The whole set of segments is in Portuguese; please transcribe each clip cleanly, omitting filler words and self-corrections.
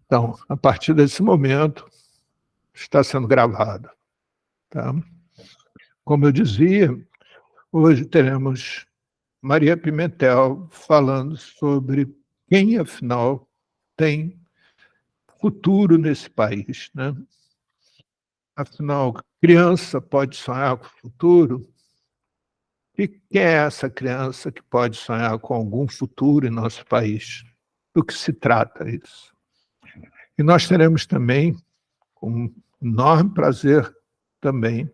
Então, a partir desse momento, está sendo gravado, tá? Como eu dizia, hoje teremos Maria Pimentel falando sobre quem, afinal, tem futuro nesse país, né? Afinal, criança pode sonhar com o futuro? E quem é essa criança que pode sonhar com algum futuro em nosso país? Do que se trata isso? E nós teremos também, com enorme prazer também,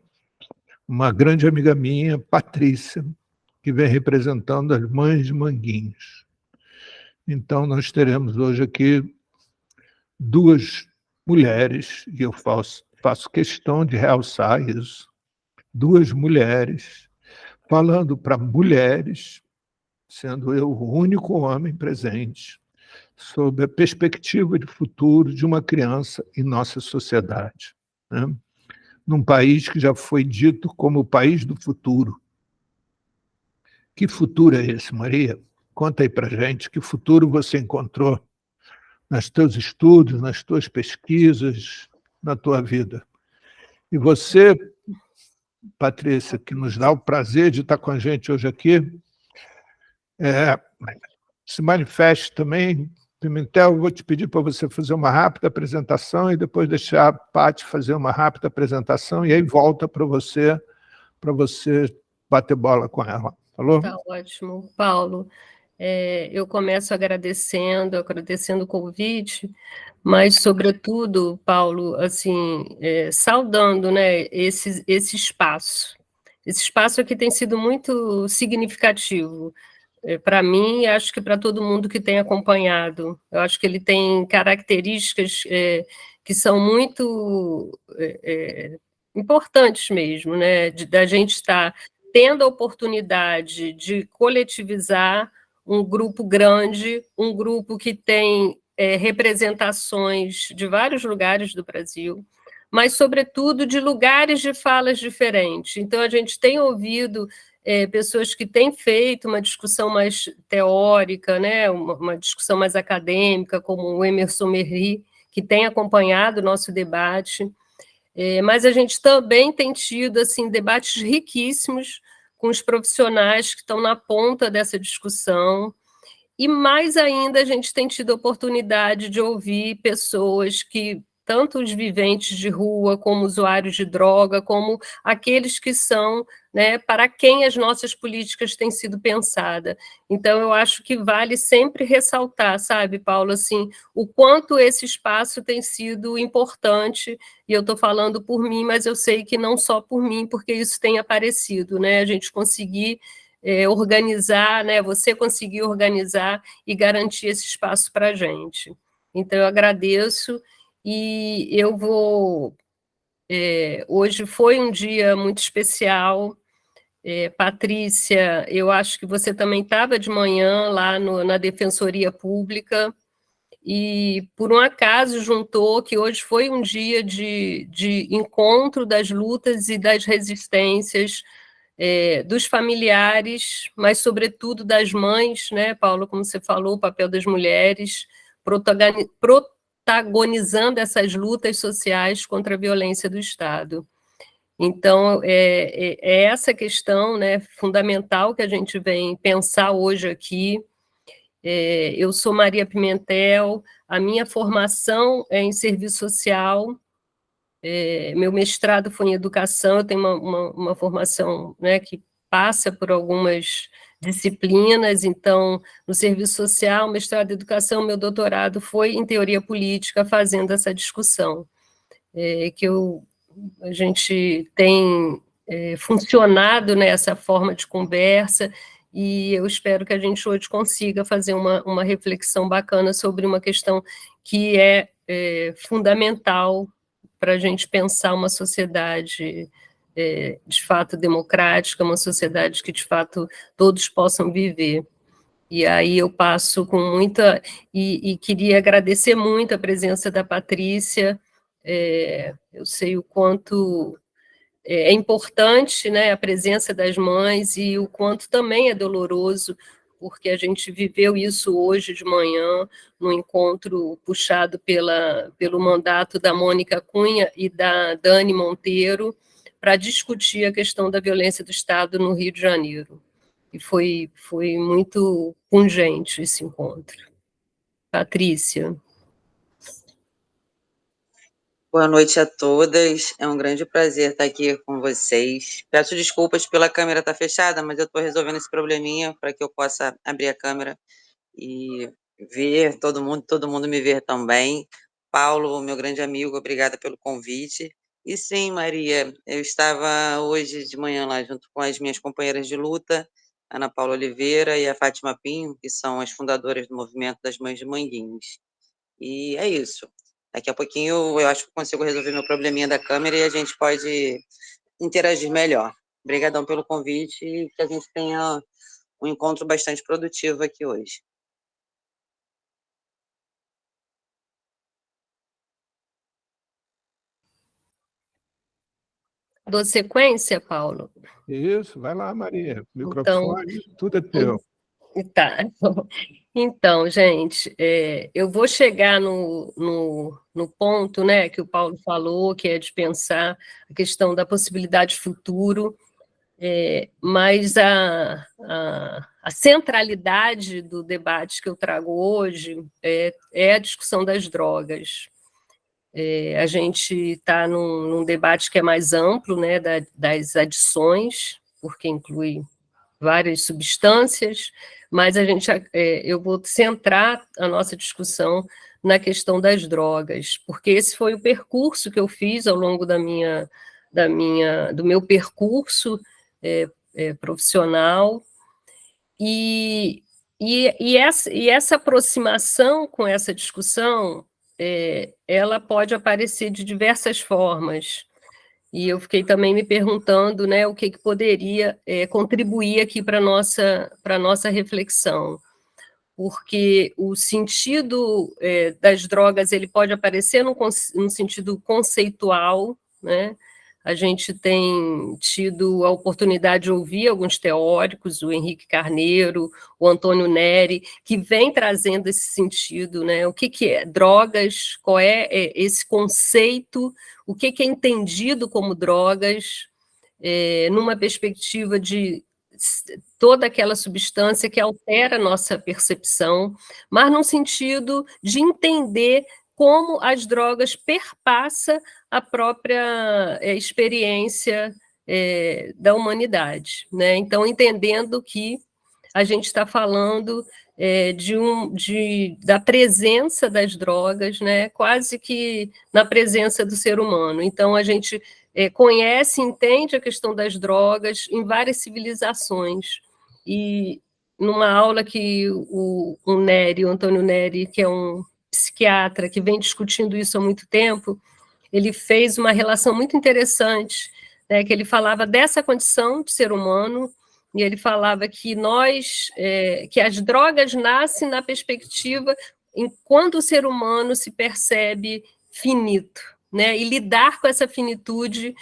uma grande amiga minha, Patrícia, que vem representando as mães de Manguinhos. Então, nós teremos hoje aqui duas mulheres, e eu faço questão de realçar isso, duas mulheres falando para mulheres, sendo eu o único homem presente, sobre a perspectiva de futuro de uma criança em nossa sociedade, né? Num país que já foi dito como o país do futuro. Que futuro é esse, Maria? Conta aí para gente, que futuro você encontrou nos teus estudos, nas tuas pesquisas, na tua vida. E você, Patrícia, que nos dá o prazer de estar com a gente hoje aqui, se manifeste também. Pimentel, eu vou te pedir para você fazer uma rápida apresentação e depois deixar a Paty fazer uma rápida apresentação e aí volta para você bater bola com ela. Falou? Tá ótimo. Paulo, eu começo agradecendo o convite, mas, sobretudo, Paulo, assim, saudando, né, esse espaço aqui tem sido muito significativo, para mim, e acho que para todo mundo que tem acompanhado. Eu acho que ele tem características que são muito importantes mesmo, né, da gente estar tendo a oportunidade de coletivizar um grupo grande, um grupo que tem representações de vários lugares do Brasil, mas, sobretudo, de lugares de falas diferentes. Então, a gente tem ouvido pessoas que têm feito uma discussão mais teórica, né, uma discussão mais acadêmica, como o Emerson Merri, que tem acompanhado o nosso debate, mas a gente também tem tido assim, debates riquíssimos com os profissionais que estão na ponta dessa discussão, e mais ainda a gente tem tido a oportunidade de ouvir pessoas que, tanto os viventes de rua, como usuários de droga, como aqueles que são, né, para quem as nossas políticas têm sido pensadas. Então, eu acho que vale sempre ressaltar, sabe, Paulo, assim, o quanto esse espaço tem sido importante, e eu estou falando por mim, mas eu sei que não só por mim, porque isso tem aparecido, né, a gente conseguir organizar, né, você conseguir organizar e garantir esse espaço para a gente. Então, eu agradeço, e eu vou... hoje foi um dia muito especial. Patrícia, eu acho que você também estava de manhã lá na Defensoria Pública, e por um acaso juntou que hoje foi um dia de encontro das lutas e das resistências dos familiares, mas, sobretudo, das mães, né, Paulo, como você falou, o papel das mulheres, protagonizando essas lutas sociais contra a violência do Estado. Então, é essa questão, né, fundamental que a gente vem pensar hoje aqui. Eu sou Maria Pimentel, a minha formação é em serviço social, meu mestrado foi em educação, eu tenho uma formação, né, que passa por algumas disciplinas, então, no serviço social, mestrado em educação, meu doutorado foi em teoria política, fazendo essa discussão, que a gente tem funcionado nessa forma de conversa, e eu espero que a gente hoje consiga fazer uma reflexão bacana sobre uma questão que é fundamental para a gente pensar uma sociedade de fato democrática, uma sociedade que de fato todos possam viver. E aí eu passo com muita... E queria agradecer muito a presença da Patrícia, eu sei o quanto é importante, né, a presença das mães, e o quanto também é doloroso porque a gente viveu isso hoje de manhã, no encontro puxado pelo mandato da Mônica Cunha e da Dani Monteiro, para discutir a questão da violência do Estado no Rio de Janeiro. E foi muito pungente esse encontro. Patrícia. Boa noite a todas, é um grande prazer estar aqui com vocês. Peço desculpas pela câmera estar fechada, mas eu estou resolvendo esse probleminha para que eu possa abrir a câmera e ver todo mundo me ver também. Paulo, meu grande amigo, obrigada pelo convite. E sim, Maria, eu estava hoje de manhã lá junto com as minhas companheiras de luta, Ana Paula Oliveira e a Fátima Pinho, que são as fundadoras do Movimento das Mães de Manguinhos. E é isso. Daqui a pouquinho eu acho que consigo resolver meu probleminha da câmera e a gente pode interagir melhor. Obrigadão pelo convite e que a gente tenha um encontro bastante produtivo aqui hoje. Dou sequência, Paulo? Isso, vai lá, Maria. Microfone, Então, tudo é teu. Tá. Então, gente, eu vou chegar no ponto, né, que o Paulo falou, que é de pensar a questão da possibilidade de futuro, mas a centralidade do debate que eu trago hoje é a discussão das drogas. A gente está num debate que é mais amplo, né, das adições, porque inclui várias substâncias, mas eu vou centrar a nossa discussão na questão das drogas, porque esse foi o percurso que eu fiz ao longo do meu percurso profissional, e essa aproximação com essa discussão, ela pode aparecer de diversas formas. E eu fiquei também me perguntando, né, o que poderia contribuir aqui para a nossa reflexão, porque o sentido das drogas ele pode aparecer num sentido conceitual, né? A gente tem tido a oportunidade de ouvir alguns teóricos, o Henrique Carneiro, o Antônio Neri, que vem trazendo esse sentido, né? O que é drogas, qual é esse conceito, o que é entendido como drogas, numa perspectiva de toda aquela substância que altera a nossa percepção, mas num sentido de entender como as drogas perpassam a própria experiência da humanidade, né? Então, entendendo que a gente está falando da presença das drogas, né? Quase que na presença do ser humano. Então, a gente conhece e entende a questão das drogas em várias civilizações. E numa aula que o Antônio Neri, que é um psiquiatra que vem discutindo isso há muito tempo, ele fez uma relação muito interessante, né, que ele falava dessa condição de ser humano, e ele falava que que as drogas nascem na perspectiva enquanto o ser humano se percebe finito, né, e lidar com essa finitude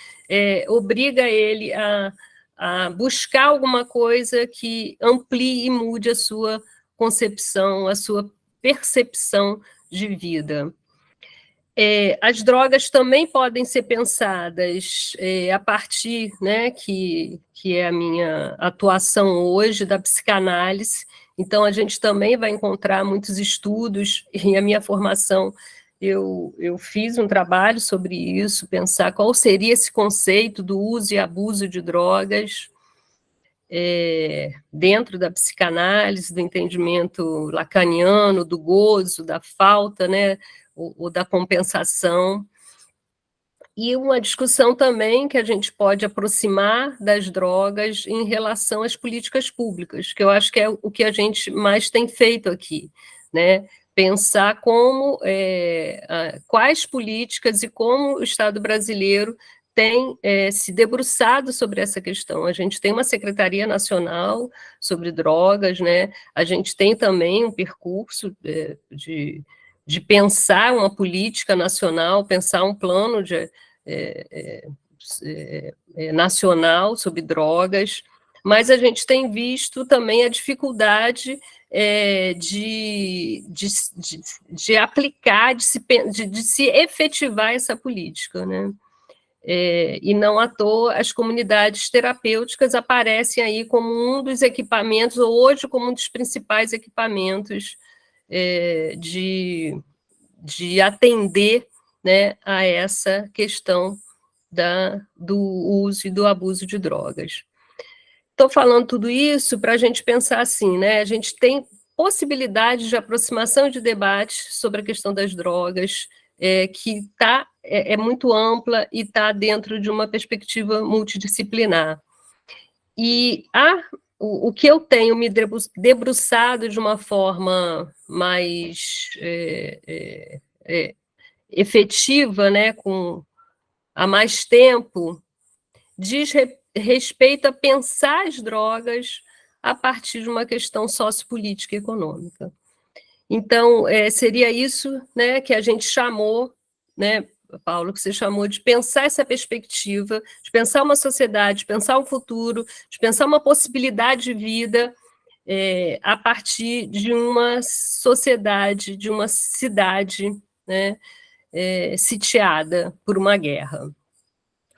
obriga ele a buscar alguma coisa que amplie e mude a sua concepção, a sua percepção de vida. As drogas também podem ser pensadas a partir, né, que é a minha atuação hoje, da psicanálise. Então, a gente também vai encontrar muitos estudos, e a minha formação, eu fiz um trabalho sobre isso, pensar qual seria esse conceito do uso e abuso de drogas dentro da psicanálise, do entendimento lacaniano, do gozo, da falta, né, ou da compensação, e uma discussão também que a gente pode aproximar das drogas em relação às políticas públicas, que eu acho que é o que a gente mais tem feito aqui, né? Pensar quais políticas e como o Estado brasileiro tem se debruçado sobre essa questão. A gente tem uma Secretaria Nacional sobre Drogas, né? A gente tem também um percurso de pensar uma política nacional, pensar um plano nacional sobre drogas. mas a gente tem visto também a dificuldade de aplicar, de se efetivar essa política, né? E não à toa as comunidades terapêuticas aparecem aí como um dos equipamentos, ou hoje como um dos principais equipamentos de atender, né, a essa questão do uso e do abuso de drogas. Estou falando tudo isso para a gente pensar assim, né? A gente tem possibilidades de aproximação e de debate sobre a questão das drogas, que é muito ampla e está dentro de uma perspectiva multidisciplinar. E o que eu tenho me debruçado de uma forma mais efetiva, né, há mais tempo, diz respeito a pensar as drogas a partir de uma questão sociopolítica e econômica. Então, seria isso, né, que a gente chamou, né, Paulo, que você chamou de pensar essa perspectiva, de pensar uma sociedade, de pensar um futuro, de pensar uma possibilidade de vida a partir de uma sociedade, de uma cidade, né, sitiada por uma guerra.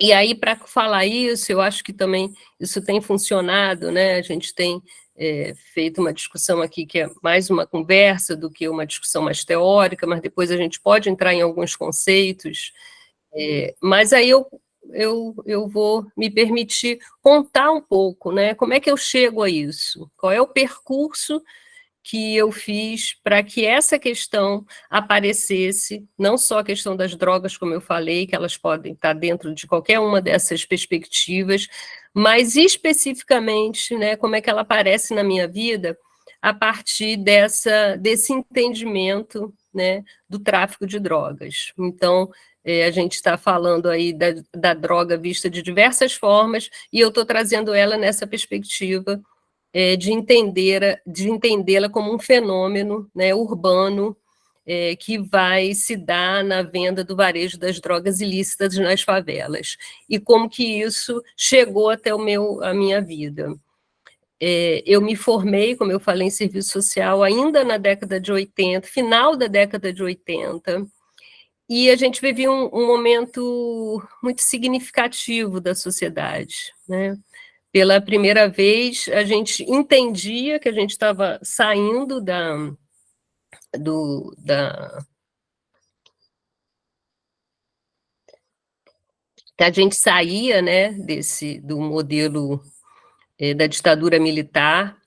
E aí, para falar isso, eu acho que também isso tem funcionado, né? A gente tem feito uma discussão aqui que é mais uma conversa do que uma discussão mais teórica, mas depois a gente pode entrar em alguns conceitos. Mas aí eu vou me permitir contar um pouco, né? Como é que eu chego a isso? Qual é o percurso que eu fiz para que essa questão aparecesse, não só a questão das drogas, como eu falei, que elas podem estar dentro de qualquer uma dessas perspectivas, mas especificamente, né, como é que ela aparece na minha vida a partir desse entendimento, né, do tráfico de drogas. Então, a gente está falando aí da droga vista de diversas formas, e eu estou trazendo ela nessa perspectiva de entendê-la como um fenômeno, né, urbano, que vai se dar na venda do varejo das drogas ilícitas nas favelas, e como que isso chegou até a minha vida. Eu me formei, como eu falei, em serviço social ainda na década de 80, final da década de 80, e a gente vivia um momento muito significativo da sociedade, né? Pela primeira vez, a gente entendia que a gente estava saindo que a gente saía, né, do modelo da ditadura militar,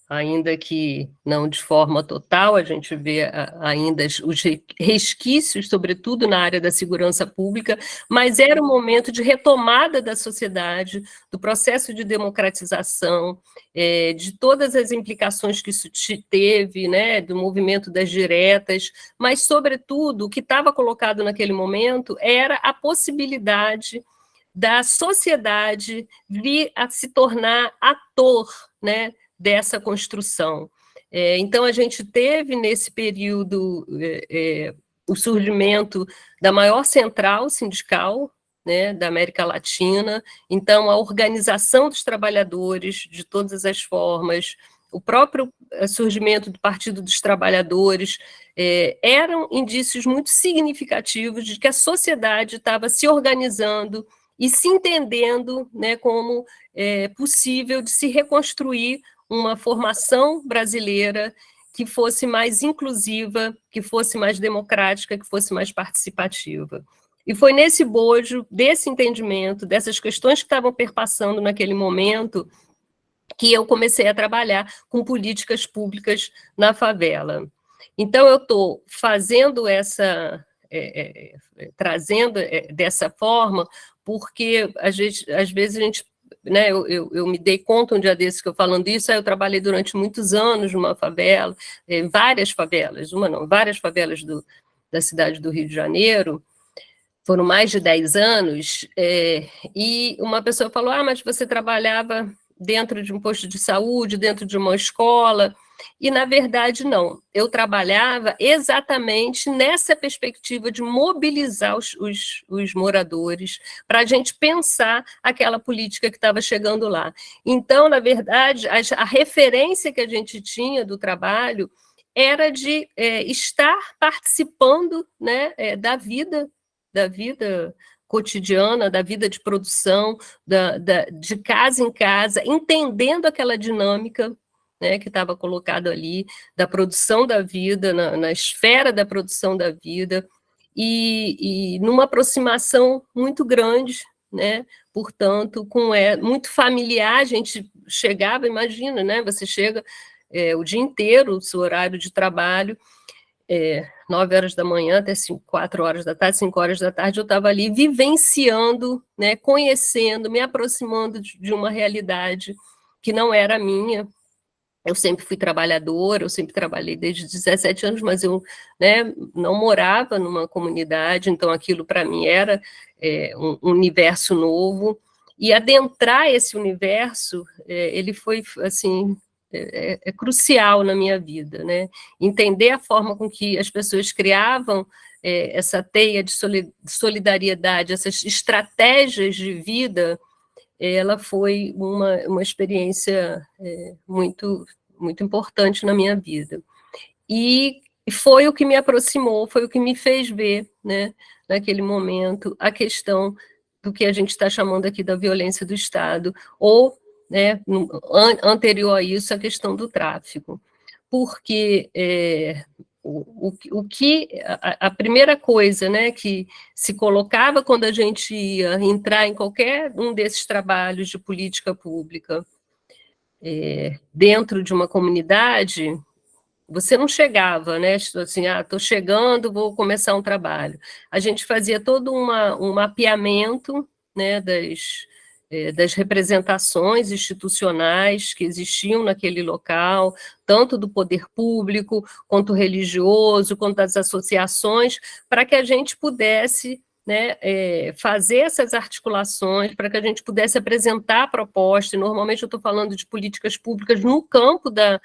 ainda que não de forma total, a gente vê ainda os resquícios, sobretudo na área da segurança pública, mas era um momento de retomada da sociedade, do processo de democratização, de todas as implicações que isso teve, né, do movimento das diretas, mas, sobretudo, o que estava colocado naquele momento era a possibilidade da sociedade vir a se tornar ator, né, dessa construção. Então, a gente teve, nesse período, o surgimento da maior central sindical, né, da América Latina, então, a organização dos trabalhadores de todas as formas, o próprio surgimento do Partido dos Trabalhadores, eram indícios muito significativos de que a sociedade estava se organizando e se entendendo, né, como possível de se reconstruir uma formação brasileira que fosse mais inclusiva, que fosse mais democrática, que fosse mais participativa. E foi nesse bojo, desse entendimento, dessas questões que estavam perpassando naquele momento, que eu comecei a trabalhar com políticas públicas na favela. Então, eu estou fazendo trazendo dessa forma, porque às vezes a gente, né, eu me dei conta um dia desses que eu falando isso, aí eu trabalhei durante muitos anos numa favela, várias favelas, várias favelas da cidade do Rio de Janeiro, foram mais de 10 anos, e uma pessoa falou, mas você trabalhava dentro de um posto de saúde, dentro de uma escola, e, na verdade, não. Eu trabalhava exatamente nessa perspectiva de mobilizar os moradores para a gente pensar aquela política que estava chegando lá. Então, na verdade, a referência que a gente tinha do trabalho era de estar participando, né, da vida cotidiana, da vida de produção, de casa em casa, entendendo aquela dinâmica, né, que estava colocado ali, da produção da vida, na esfera da produção da vida, e numa aproximação muito grande, né, portanto, muito familiar. A gente chegava, imagina, né, você chega o dia inteiro, o seu horário de trabalho, 9 horas da manhã até 4 horas da tarde, 5 horas da tarde, eu estava ali vivenciando, né, conhecendo, me aproximando de uma realidade que não era minha. Eu sempre fui trabalhadora, eu sempre trabalhei desde 17 anos, mas eu, né, não morava numa comunidade, então aquilo para mim era um universo novo, e adentrar esse universo, ele foi, assim, crucial na minha vida, né? Entender a forma com que as pessoas criavam essa teia de solidariedade, essas estratégias de vida, ela foi uma experiência muito, muito importante na minha vida. E foi o que me aproximou, foi o que me fez ver, né, naquele momento, a questão do que a gente está chamando aqui da violência do Estado, ou, né, anterior a isso, a questão do tráfico. Porque a primeira coisa, né, que se colocava quando a gente ia entrar em qualquer um desses trabalhos de política pública dentro de uma comunidade, você não chegava, né, assim, estou chegando, vou começar um trabalho. A gente fazia todo um mapeamento, né, das representações institucionais que existiam naquele local, tanto do poder público, quanto religioso, quanto das associações, para que a gente pudesse, né, fazer essas articulações, para que a gente pudesse apresentar a proposta. E normalmente eu estou falando de políticas públicas no campo da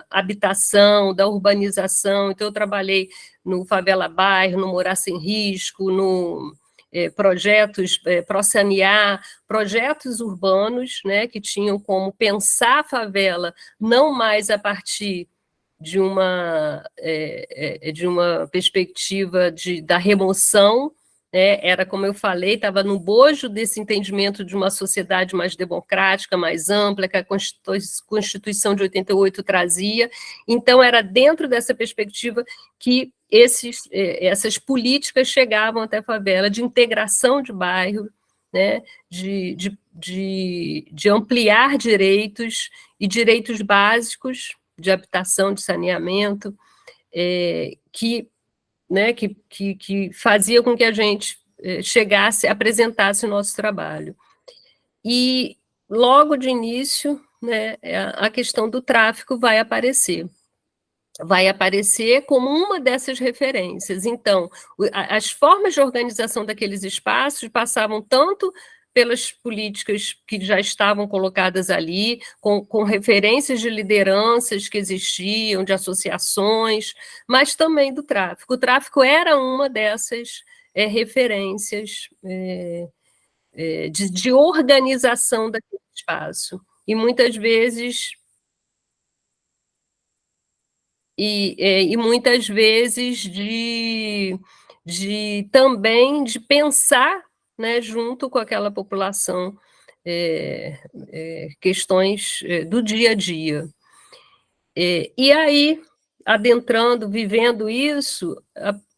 habitação, da urbanização. Então eu trabalhei no Favela Bairro, no Morar Sem Risco, no projetos Prosanear, projetos urbanos, né, que tinham como pensar a favela não mais a partir de uma perspectiva da remoção, né, era, como eu falei, estava no bojo desse entendimento de uma sociedade mais democrática, mais ampla, que a Constituição de 88 trazia. Então, era dentro dessa perspectiva que essas políticas chegavam até a favela, de integração de bairro, né, de ampliar direitos e direitos básicos de habitação, de saneamento, que fazia com que a gente apresentasse o nosso trabalho. E logo de início, né, a questão do tráfico vai aparecer como uma dessas referências. Então, as formas de organização daqueles espaços passavam tanto pelas políticas que já estavam colocadas ali, com referências de lideranças que existiam, de associações, mas também do tráfico. O tráfico era uma dessas referências de organização daquele espaço. E muitas vezes também de pensar, né, junto com aquela população, questões do dia a dia. E aí, adentrando, vivendo isso,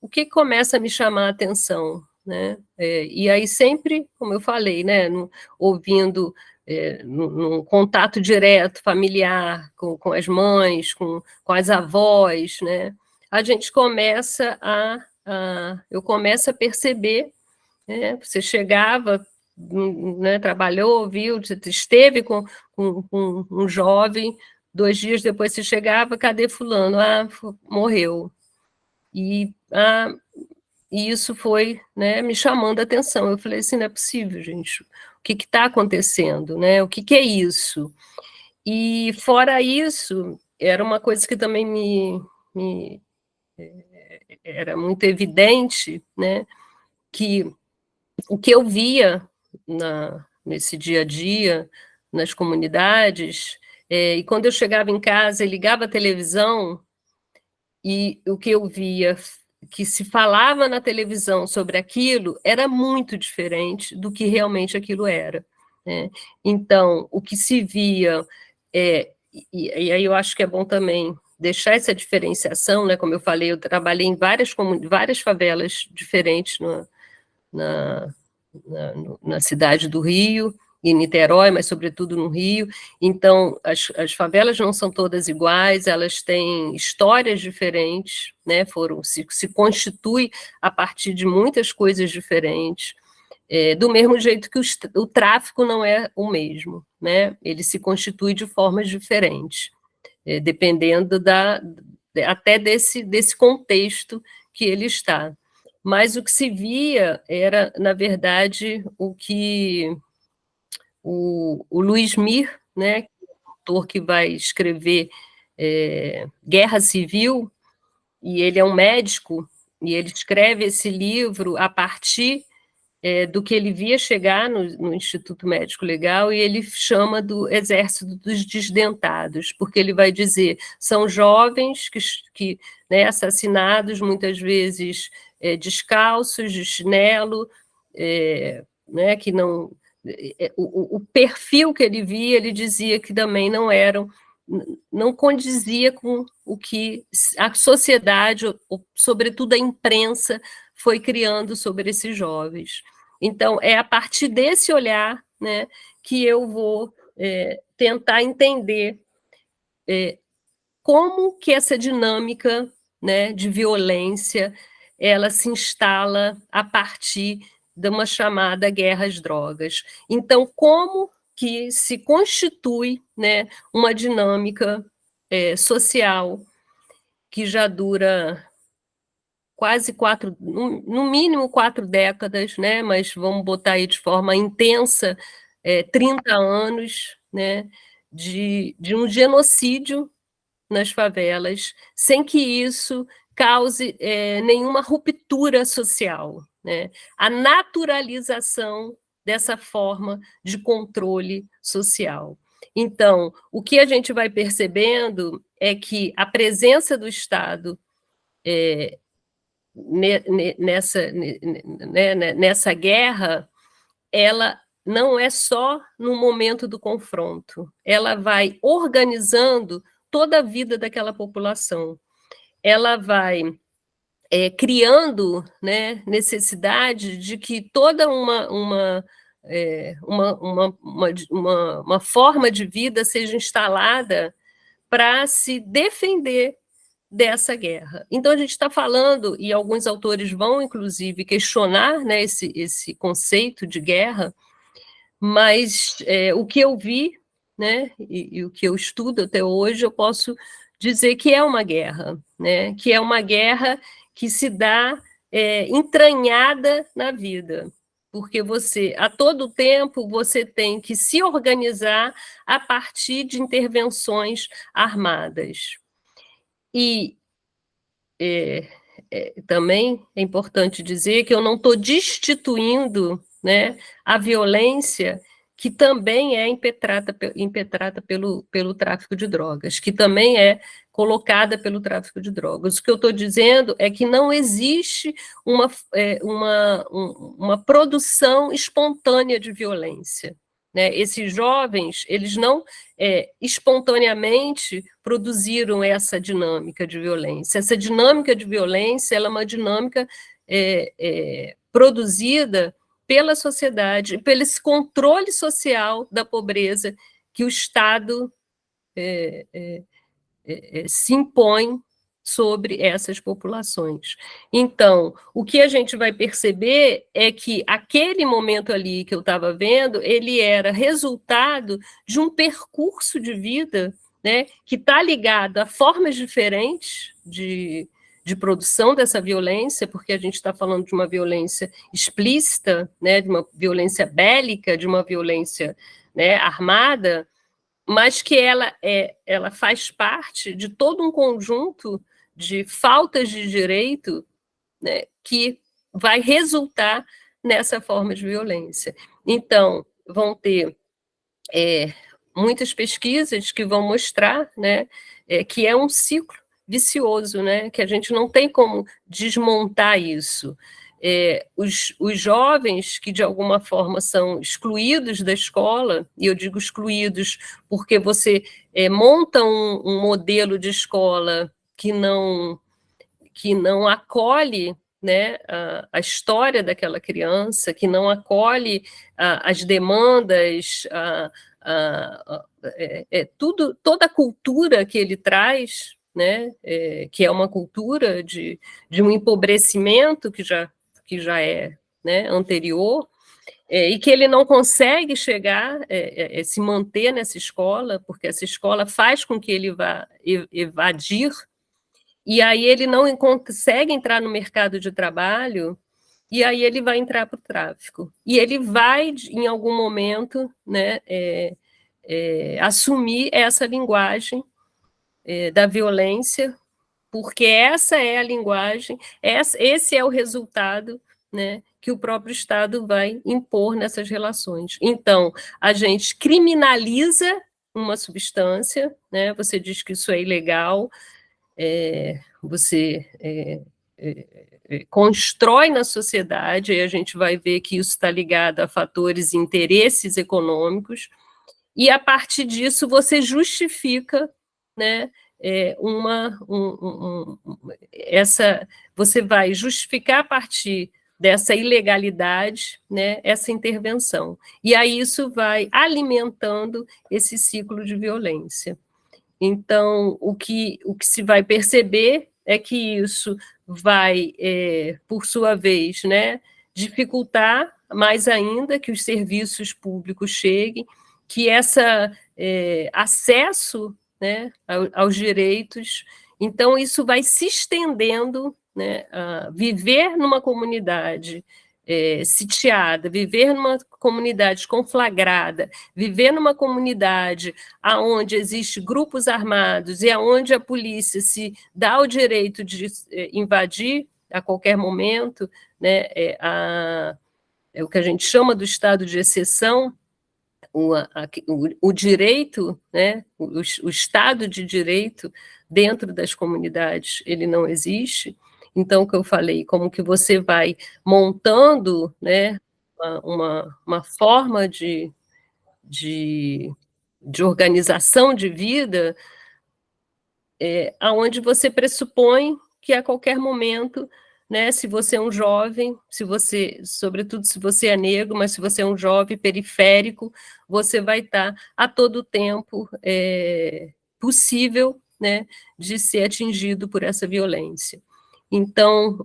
o que começa a me chamar a atenção, né? E aí sempre, como eu falei, né, ouvindo, num contato direto, familiar, com as mães, com as avós, né, a gente começa eu começo a perceber, né, você chegava, né, trabalhou, viu, esteve com um jovem, 2 dias depois você chegava, cadê fulano? Morreu. E isso foi, né, me chamando a atenção. Eu falei assim, não é possível, gente. O que está acontecendo, né? O que é isso? E fora isso, era uma coisa que também era muito evidente, né, que o que eu via nesse dia a dia, nas comunidades, e quando eu chegava em casa e ligava a televisão, e o que eu via que se falava na televisão sobre aquilo era muito diferente do que realmente aquilo era, né? Então, o que se via, e aí eu acho que é bom também deixar essa diferenciação, né? Como eu falei, eu trabalhei em várias favelas diferentes na cidade do Rio, em Niterói, mas sobretudo no Rio. Então, as favelas não são todas iguais, elas têm histórias diferentes, né? Se constitui a partir de muitas coisas diferentes. Do mesmo jeito que o tráfico não é o mesmo, né? Ele se constitui de formas diferentes, dependendo até desse contexto que ele está. Mas o que se via era, na verdade, o que o Luiz Mir, né, autor que vai escrever Guerra Civil, e ele é um médico, e ele escreve esse livro a partir do que ele via chegar no Instituto Médico Legal, e ele chama do Exército dos Desdentados, porque ele vai dizer, são jovens que né, assassinados, muitas vezes descalços, de chinelo, né, que não... O perfil que ele via, ele dizia que também não condizia com o que a sociedade, sobretudo a imprensa, foi criando sobre esses jovens. Então, é a partir desse olhar, né, que eu vou tentar entender como que essa dinâmica, né, de violência ela se instala a partir de uma chamada guerra às drogas. Então, como que se constitui, né, uma dinâmica social que já dura quase no mínimo 4 décadas, né, mas vamos botar aí de forma intensa, 30 anos, né, de um genocídio nas favelas, sem que isso cause nenhuma ruptura social, né? A naturalização dessa forma de controle social. Então, o que a gente vai percebendo é que a presença do Estado nessa guerra, ela não é só no momento do confronto, ela vai organizando toda a vida daquela população. Ela vai criando, né, necessidade de que toda uma forma de vida seja instalada para se defender dessa guerra. Então, a gente está falando, e alguns autores vão, inclusive, questionar, né, esse conceito de guerra, mas o que eu vi, né, e o que eu estudo até hoje, eu posso dizer que é uma guerra, né, que é uma guerra que se dá entranhada na vida, porque a todo tempo, você tem que se organizar a partir de intervenções armadas. E também é importante dizer que eu não estou destituindo, né, a violência que também é impetrada pelo tráfico de drogas, que também é colocada pelo tráfico de drogas. O que eu estou dizendo é que não existe uma produção espontânea de violência, né? Esses jovens, eles não espontaneamente produziram essa dinâmica de violência. Essa dinâmica de violência ela é uma dinâmica produzida pela sociedade, pelo esse controle social da pobreza que o Estado se impõe sobre essas populações. Então, o que a gente vai perceber é que aquele momento ali que eu estava vendo, ele era resultado de um percurso de vida, né, que está ligado a formas diferentes de produção dessa violência, porque a gente está falando de uma violência explícita, né, de uma violência bélica, de uma violência, né, armada, mas que ela faz parte de todo um conjunto de faltas de direito, né, que vai resultar nessa forma de violência. Então, vão ter muitas pesquisas que vão mostrar, né, que é um ciclo vicioso, né, que a gente não tem como desmontar isso. Os jovens que, de alguma forma, são excluídos da escola, e eu digo excluídos porque você monta um modelo de escola que não acolhe, né, a história daquela criança, que não acolhe as demandas, toda a cultura que ele traz, né, que é uma cultura de um empobrecimento que já é, né, anterior, e que ele não consegue chegar, se manter nessa escola, porque essa escola faz com que ele vá evadir, e aí ele não consegue entrar no mercado de trabalho, e aí ele vai entrar para o tráfico. E ele vai, em algum momento, né, assumir essa linguagem da violência, porque essa é a linguagem, esse é o resultado, né, que o próprio Estado vai impor nessas relações. Então, a gente criminaliza uma substância, né, você diz que isso é ilegal, você constrói na sociedade, e a gente vai ver que isso está ligado a fatores e interesses econômicos, e a partir disso você justifica, né, você vai justificar a partir dessa ilegalidade, né, essa intervenção. E aí isso vai alimentando esse ciclo de violência. Então, o que se vai perceber é que isso vai, por sua vez, né, dificultar mais ainda que os serviços públicos cheguem, que esse acesso, né, aos direitos, então isso vai se estendendo, né, a viver numa comunidade sitiada, viver numa comunidade conflagrada, viver numa comunidade onde existem grupos armados e onde a polícia se dá o direito de invadir a qualquer momento, né, é o que a gente chama do estado de exceção, o direito, né, o estado de direito dentro das comunidades, ele não existe. Então, o que eu falei, como que você vai montando, né, uma forma de organização de vida, onde você pressupõe que a qualquer momento, né, se você é um jovem, sobretudo se você é negro, mas se você é um jovem periférico, você vai estar a todo tempo possível, né, de ser atingido por essa violência. Então,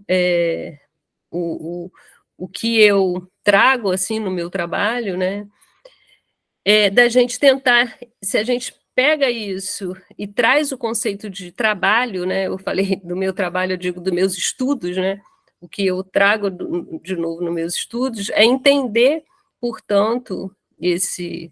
o que eu trago assim no meu trabalho, né, é da gente tentar, se a gente pega isso e traz o conceito de trabalho, né, eu falei do meu trabalho, eu digo dos meus estudos, né, o que eu trago de novo nos meus estudos é entender, portanto, esse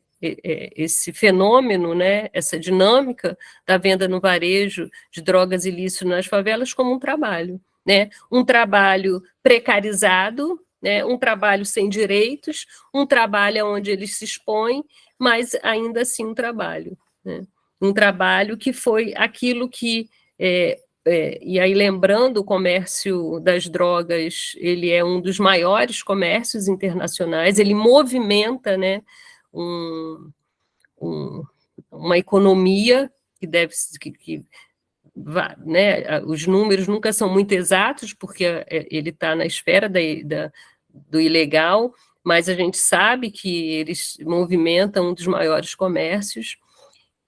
fenômeno, né, essa dinâmica da venda no varejo de drogas ilícitas nas favelas como um trabalho, né, um trabalho precarizado, né, um trabalho sem direitos, um trabalho onde eles se expõem, mas ainda assim um trabalho, né, um trabalho que foi aquilo que, e aí lembrando, o comércio das drogas, ele é um dos maiores comércios internacionais, ele movimenta, né, uma economia que deve, né, os números nunca são muito exatos, porque ele está na esfera do ilegal, mas a gente sabe que eles movimentam um dos maiores comércios,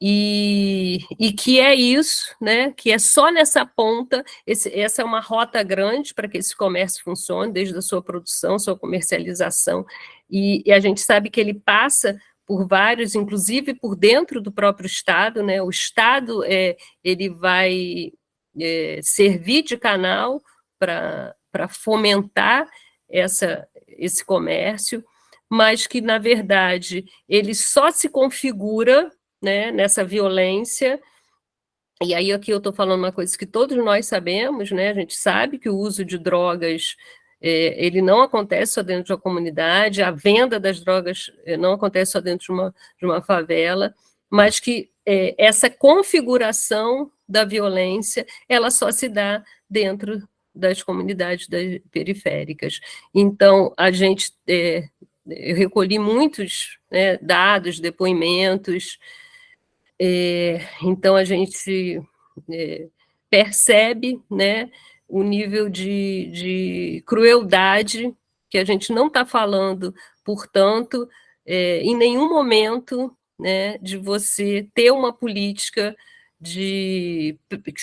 e que é isso, né, que é só nessa ponta, essa é uma rota grande para que esse comércio funcione, desde a sua produção, sua comercialização, e a gente sabe que ele passa por vários, inclusive por dentro do próprio Estado, né, o Estado ele vai servir de canal para fomentar esse comércio, mas que, na verdade, ele só se configura, né, nessa violência. E aí aqui eu estou falando uma coisa que todos nós sabemos, né? A gente sabe que o uso de drogas ele não acontece só dentro de uma comunidade, a venda das drogas não acontece só dentro de uma favela, mas que essa configuração da violência, ela só se dá dentro das comunidades periféricas. Então, eu recolhi muitos, né, dados, depoimentos, então a gente percebe, né, o nível de crueldade que a gente não está falando, portanto, em nenhum momento, né, de você ter uma política que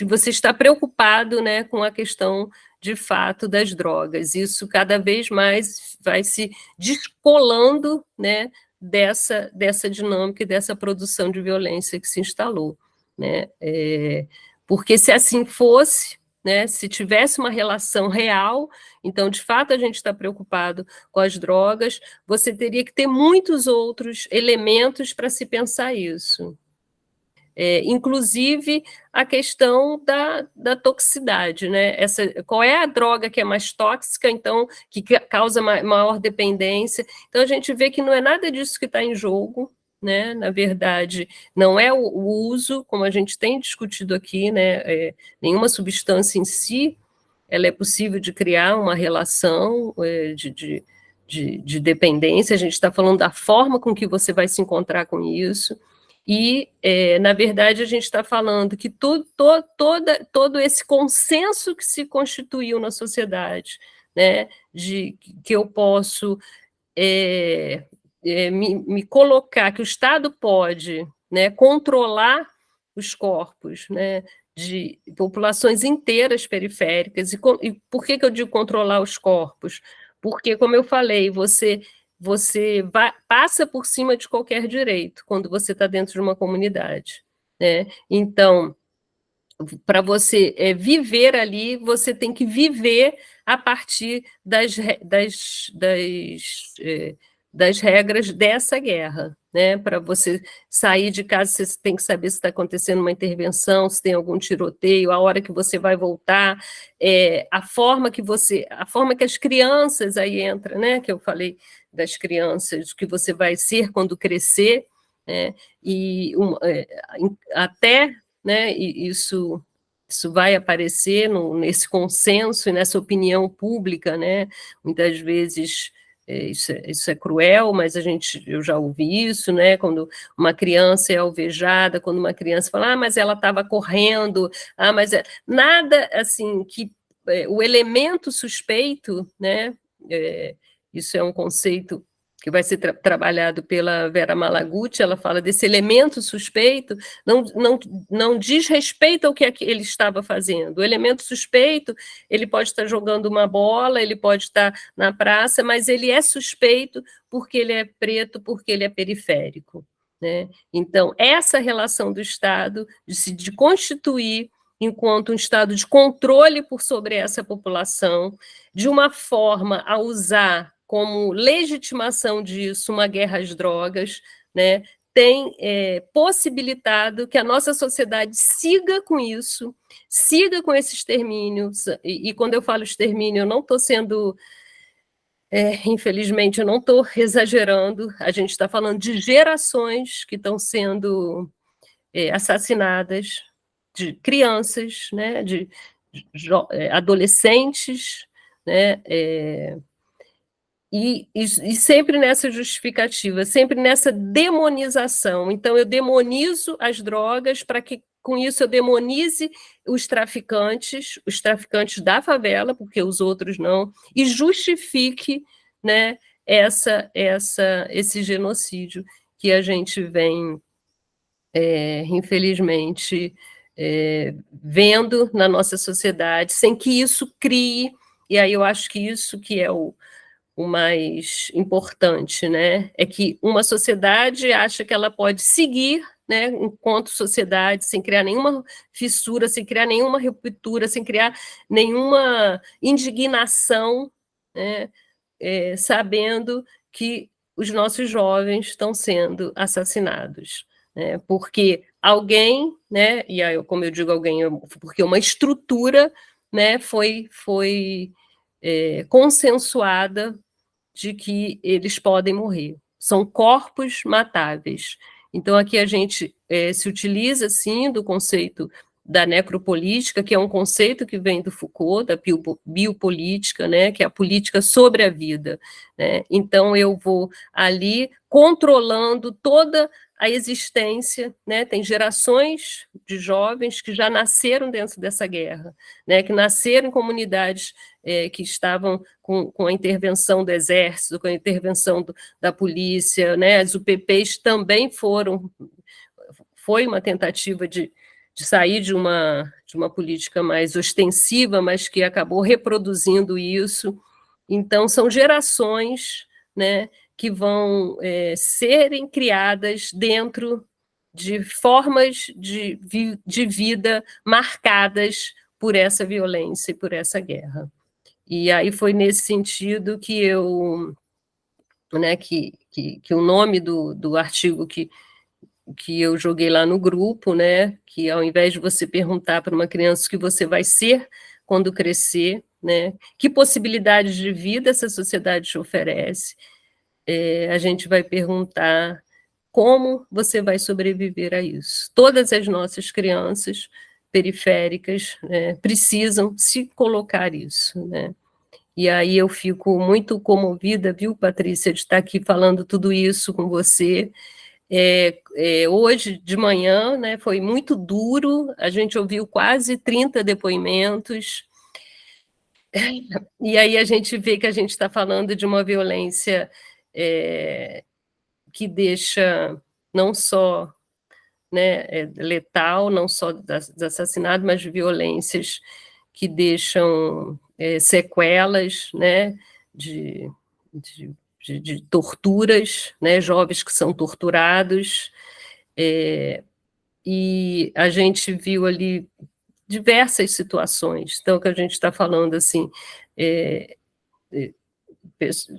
você está preocupado, né, com a questão de fato das drogas. Isso cada vez mais vai se descolando, né, dessa dinâmica e dessa produção de violência que se instalou, né? Porque se assim fosse, né, se tivesse uma relação real, então, de fato, a gente está preocupado com as drogas, você teria que ter muitos outros elementos para se pensar isso. Inclusive a questão da toxicidade, né? Qual é a droga que é mais tóxica, então, que causa maior dependência? Então, a gente vê que não é nada disso que está em jogo, né? Na verdade, não é o uso, como a gente tem discutido aqui, né? Nenhuma substância em si, ela é possível de criar uma relação de dependência, a gente está falando da forma com que você vai se encontrar com isso. E, na verdade, a gente está falando que todo esse consenso que se constituiu na sociedade, né, de que eu posso me colocar, que o Estado pode, né, controlar os corpos, né, de populações inteiras periféricas. E por que eu digo controlar os corpos? Porque, como eu falei, você passa por cima de qualquer direito quando você está dentro de uma comunidade, né? Então, para você viver ali, você tem que viver a partir das regras dessa guerra, né? Para você sair de casa, você tem que saber se está acontecendo uma intervenção, se tem algum tiroteio, a hora que você vai voltar, a forma que as crianças aí entram, né? Que eu falei das crianças, que você vai ser quando crescer, né? E até, né? E isso vai aparecer nesse consenso e nessa opinião pública, né? Muitas vezes isso é cruel, mas eu já ouvi isso, né? Quando uma criança é alvejada, quando uma criança fala, mas ela estava correndo, mas nada assim que o elemento suspeito, né? Isso é um conceito que vai ser trabalhado pela Vera Malaguti, ela fala desse elemento suspeito, não diz respeito ao que ele estava fazendo. O elemento suspeito, ele pode estar jogando uma bola, ele pode estar na praça, mas ele é suspeito porque ele é preto, porque ele é periférico, né? Então, essa relação do Estado de constituir enquanto um Estado de controle por sobre essa população, de uma forma a usar como legitimação disso uma guerra às drogas, né, tem possibilitado que a nossa sociedade siga com isso, siga com esse extermínio, e quando eu falo extermínio, eu não estou sendo, infelizmente, eu não estou exagerando, a gente está falando de gerações que estão sendo assassinadas, de crianças, né, de adolescentes, né, e sempre nessa justificativa, sempre nessa demonização. Então, eu demonizo as drogas para que, com isso, eu demonize os traficantes da favela, porque os outros não, e justifique, né, esse genocídio que a gente vem, infelizmente, vendo na nossa sociedade, sem que isso crie, e aí eu acho que isso que é o mais importante, né? É que uma sociedade acha que ela pode seguir, né, enquanto sociedade, sem criar nenhuma fissura, sem criar nenhuma ruptura, sem criar nenhuma indignação, né, sabendo que os nossos jovens estão sendo assassinados, né? Porque alguém, né, e aí, como eu digo alguém, porque uma estrutura, né, foi consensuada de que eles podem morrer. São corpos matáveis. Então, aqui a gente se utiliza, sim, do conceito da necropolítica, que é um conceito que vem do Foucault, da biopolítica, né, que é a política sobre a vida, né? Então, eu vou ali controlando toda a existência, né? Tem gerações de jovens que já nasceram dentro dessa guerra, né? Que nasceram em comunidades que estavam com a intervenção do exército, com a intervenção da polícia, né? As UPPs também foi uma tentativa de sair de uma política mais ostensiva, mas que acabou reproduzindo isso. Então, são gerações, né, que vão serem criadas dentro de formas de vida marcadas por essa violência e por essa guerra. E aí foi nesse sentido que eu, né, que o nome do artigo que eu joguei lá no grupo, né, que ao invés de você perguntar para uma criança o que você vai ser quando crescer, né, que possibilidades de vida essa sociedade te oferece, a gente vai perguntar como você vai sobreviver a isso. Todas as nossas crianças periféricas, né, precisam se colocar isso, né. E aí eu fico muito comovida, viu, Patrícia, de estar aqui falando tudo isso com você. Hoje de manhã, né, foi muito duro, a gente ouviu quase 30 depoimentos, e aí a gente vê que a gente está falando de uma violência que deixa não só, né, letal, não só dos assassinatos, mas de violências que deixam sequelas, né, de torturas, né, jovens que são torturados, e a gente viu ali diversas situações. Então, que a gente está falando assim,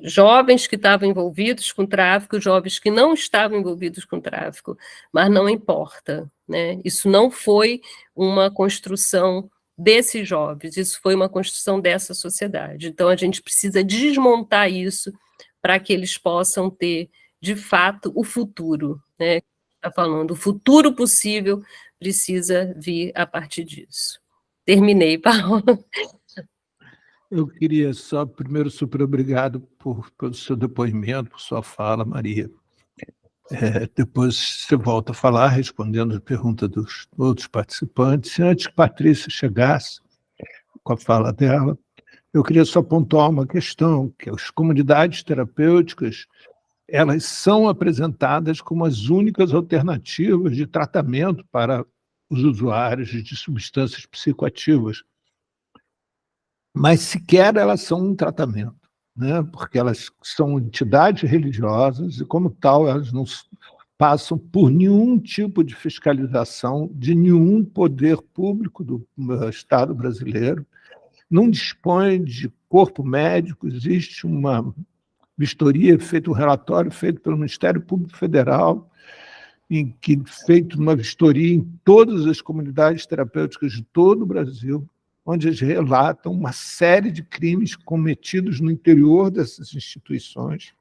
jovens que estavam envolvidos com tráfico, jovens que não estavam envolvidos com tráfico, mas não importa, né? Isso não foi uma construção desses jovens, isso foi uma construção dessa sociedade. Então, a gente precisa desmontar isso para que eles possam ter, de fato, o futuro, né? Está falando, o futuro possível precisa vir a partir disso. Terminei, Paola. Eu queria só, primeiro, super obrigado pelo seu depoimento, por sua fala, Maria. Depois você volta a falar, respondendo a pergunta dos outros participantes. E antes que Patrícia chegasse com a fala dela, eu queria só pontuar uma questão, que as comunidades terapêuticas, elas são apresentadas como as únicas alternativas de tratamento para os usuários de substâncias psicoativas. Mas sequer elas são um tratamento, né? Porque elas são entidades religiosas e, como tal, elas não passam por nenhum tipo de fiscalização de nenhum poder público do Estado brasileiro, não dispõe de corpo médico, existe uma vistoria, um relatório feito pelo Ministério Público Federal, feito uma vistoria em todas as comunidades terapêuticas de todo o Brasil, onde eles relatam uma série de crimes cometidos no interior dessas instituições,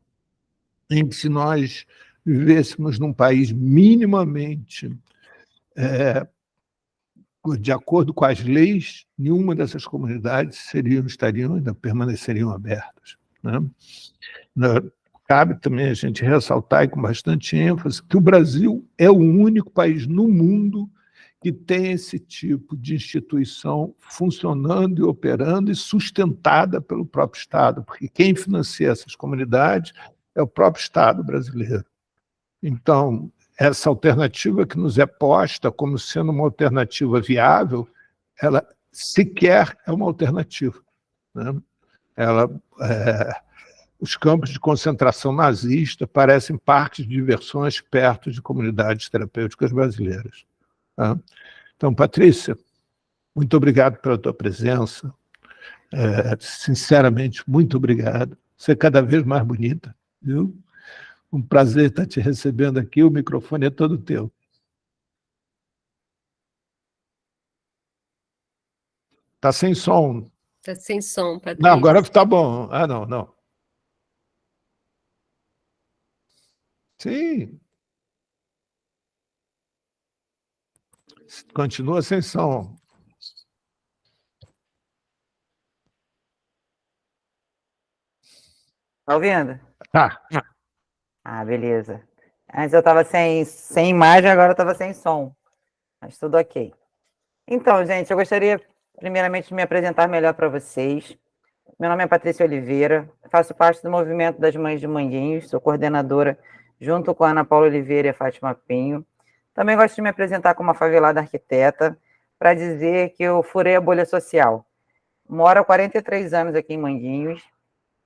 em que, se nós vivêssemos num país minimamente de acordo com as leis, nenhuma dessas comunidades ainda permaneceriam abertas, né? Cabe também a gente ressaltar, e com bastante ênfase, que o Brasil é o único país no mundo que tem esse tipo de instituição funcionando e operando e sustentada pelo próprio Estado, porque quem financia essas comunidades é o próprio Estado brasileiro. Então, essa alternativa que nos é posta como sendo uma alternativa viável, ela sequer é uma alternativa, né? Os campos de concentração nazista parecem parques de diversões perto de comunidades terapêuticas brasileiras. Tá? Então, Patrícia, muito obrigado pela tua presença. Sinceramente, muito obrigado. Você é cada vez mais bonita, viu? Um prazer estar te recebendo aqui, o microfone é todo teu. Está sem som. Está sem som, Patrícia. Não, agora está bom. Ah, não, não. Sim. Continua sem som. Tá ouvindo? Tá. Ah, beleza. Antes eu estava sem imagem, agora eu estava sem som. Mas tudo ok. Então, gente, eu gostaria primeiramente de me apresentar melhor para vocês. Meu nome é Patrícia Oliveira, faço parte do movimento das Mães de Manguinhos, sou coordenadora junto com a Ana Paula Oliveira e a Fátima Pinho. Também gosto de me apresentar como uma favelada arquiteta, para dizer que eu furei a bolha social. Moro há 43 anos aqui em Manguinhos,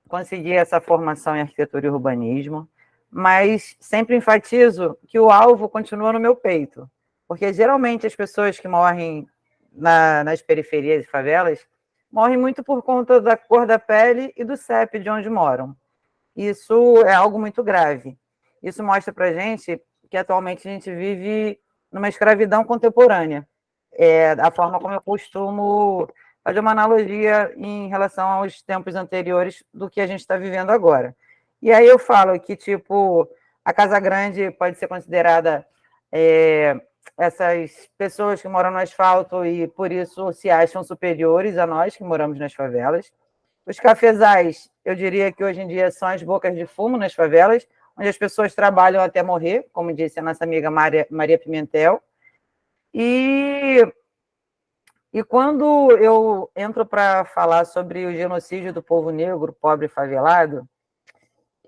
consegui essa formação em arquitetura e urbanismo, mas sempre enfatizo que o alvo continua no meu peito, porque geralmente as pessoas que morrem nas periferias e favelas morrem muito por conta da cor da pele e do CEP de onde moram. Isso é algo muito grave. Isso mostra para a gente que atualmente a gente vive numa escravidão contemporânea. A forma como eu costumo fazer uma analogia em relação aos tempos anteriores do que a gente está vivendo agora. E aí eu falo que, tipo, a Casa Grande pode ser considerada essas pessoas que moram no asfalto e, por isso, se acham superiores a nós que moramos nas favelas. Os cafezais, eu diria que hoje em dia são as bocas de fumo nas favelas, onde as pessoas trabalham até morrer, como disse a nossa amiga Maria Pimentel. E quando eu entro para falar sobre o genocídio do povo negro, pobre e favelado,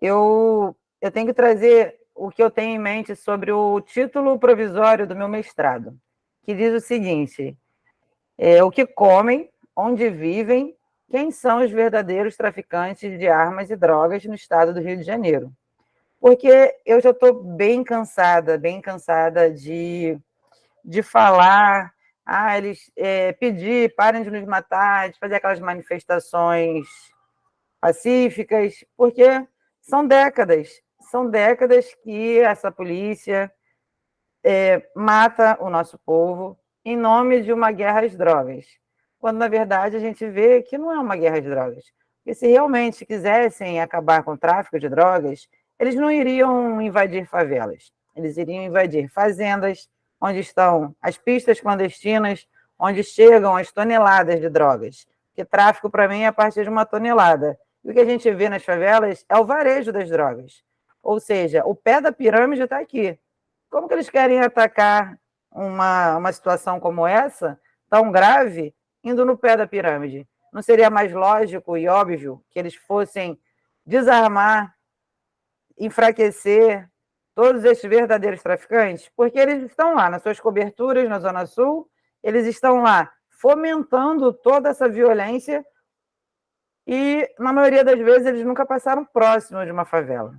eu tenho que trazer o que eu tenho em mente sobre o título provisório do meu mestrado, que diz o seguinte: o que comem, onde vivem, quem são os verdadeiros traficantes de armas e drogas no estado do Rio de Janeiro. Porque eu já estou bem cansada de falar, eles pedir, parem de nos matar, de fazer aquelas manifestações pacíficas, porque são décadas que essa polícia mata o nosso povo em nome de uma guerra às drogas, quando, na verdade, a gente vê que não é uma guerra às drogas. Porque se realmente quisessem acabar com o tráfico de drogas, eles não iriam invadir favelas, eles iriam invadir fazendas, onde estão as pistas clandestinas, onde chegam as toneladas de drogas. Porque tráfico, para mim, é a partir de uma tonelada. E o que a gente vê nas favelas é o varejo das drogas. Ou seja, o pé da pirâmide está aqui. Como que eles querem atacar uma situação como essa, tão grave, indo no pé da pirâmide? Não seria mais lógico e óbvio que eles fossem desarmar, enfraquecer todos esses verdadeiros traficantes? Porque eles estão lá nas suas coberturas na Zona Sul, eles estão lá fomentando toda essa violência e, na maioria das vezes, eles nunca passaram próximo de uma favela.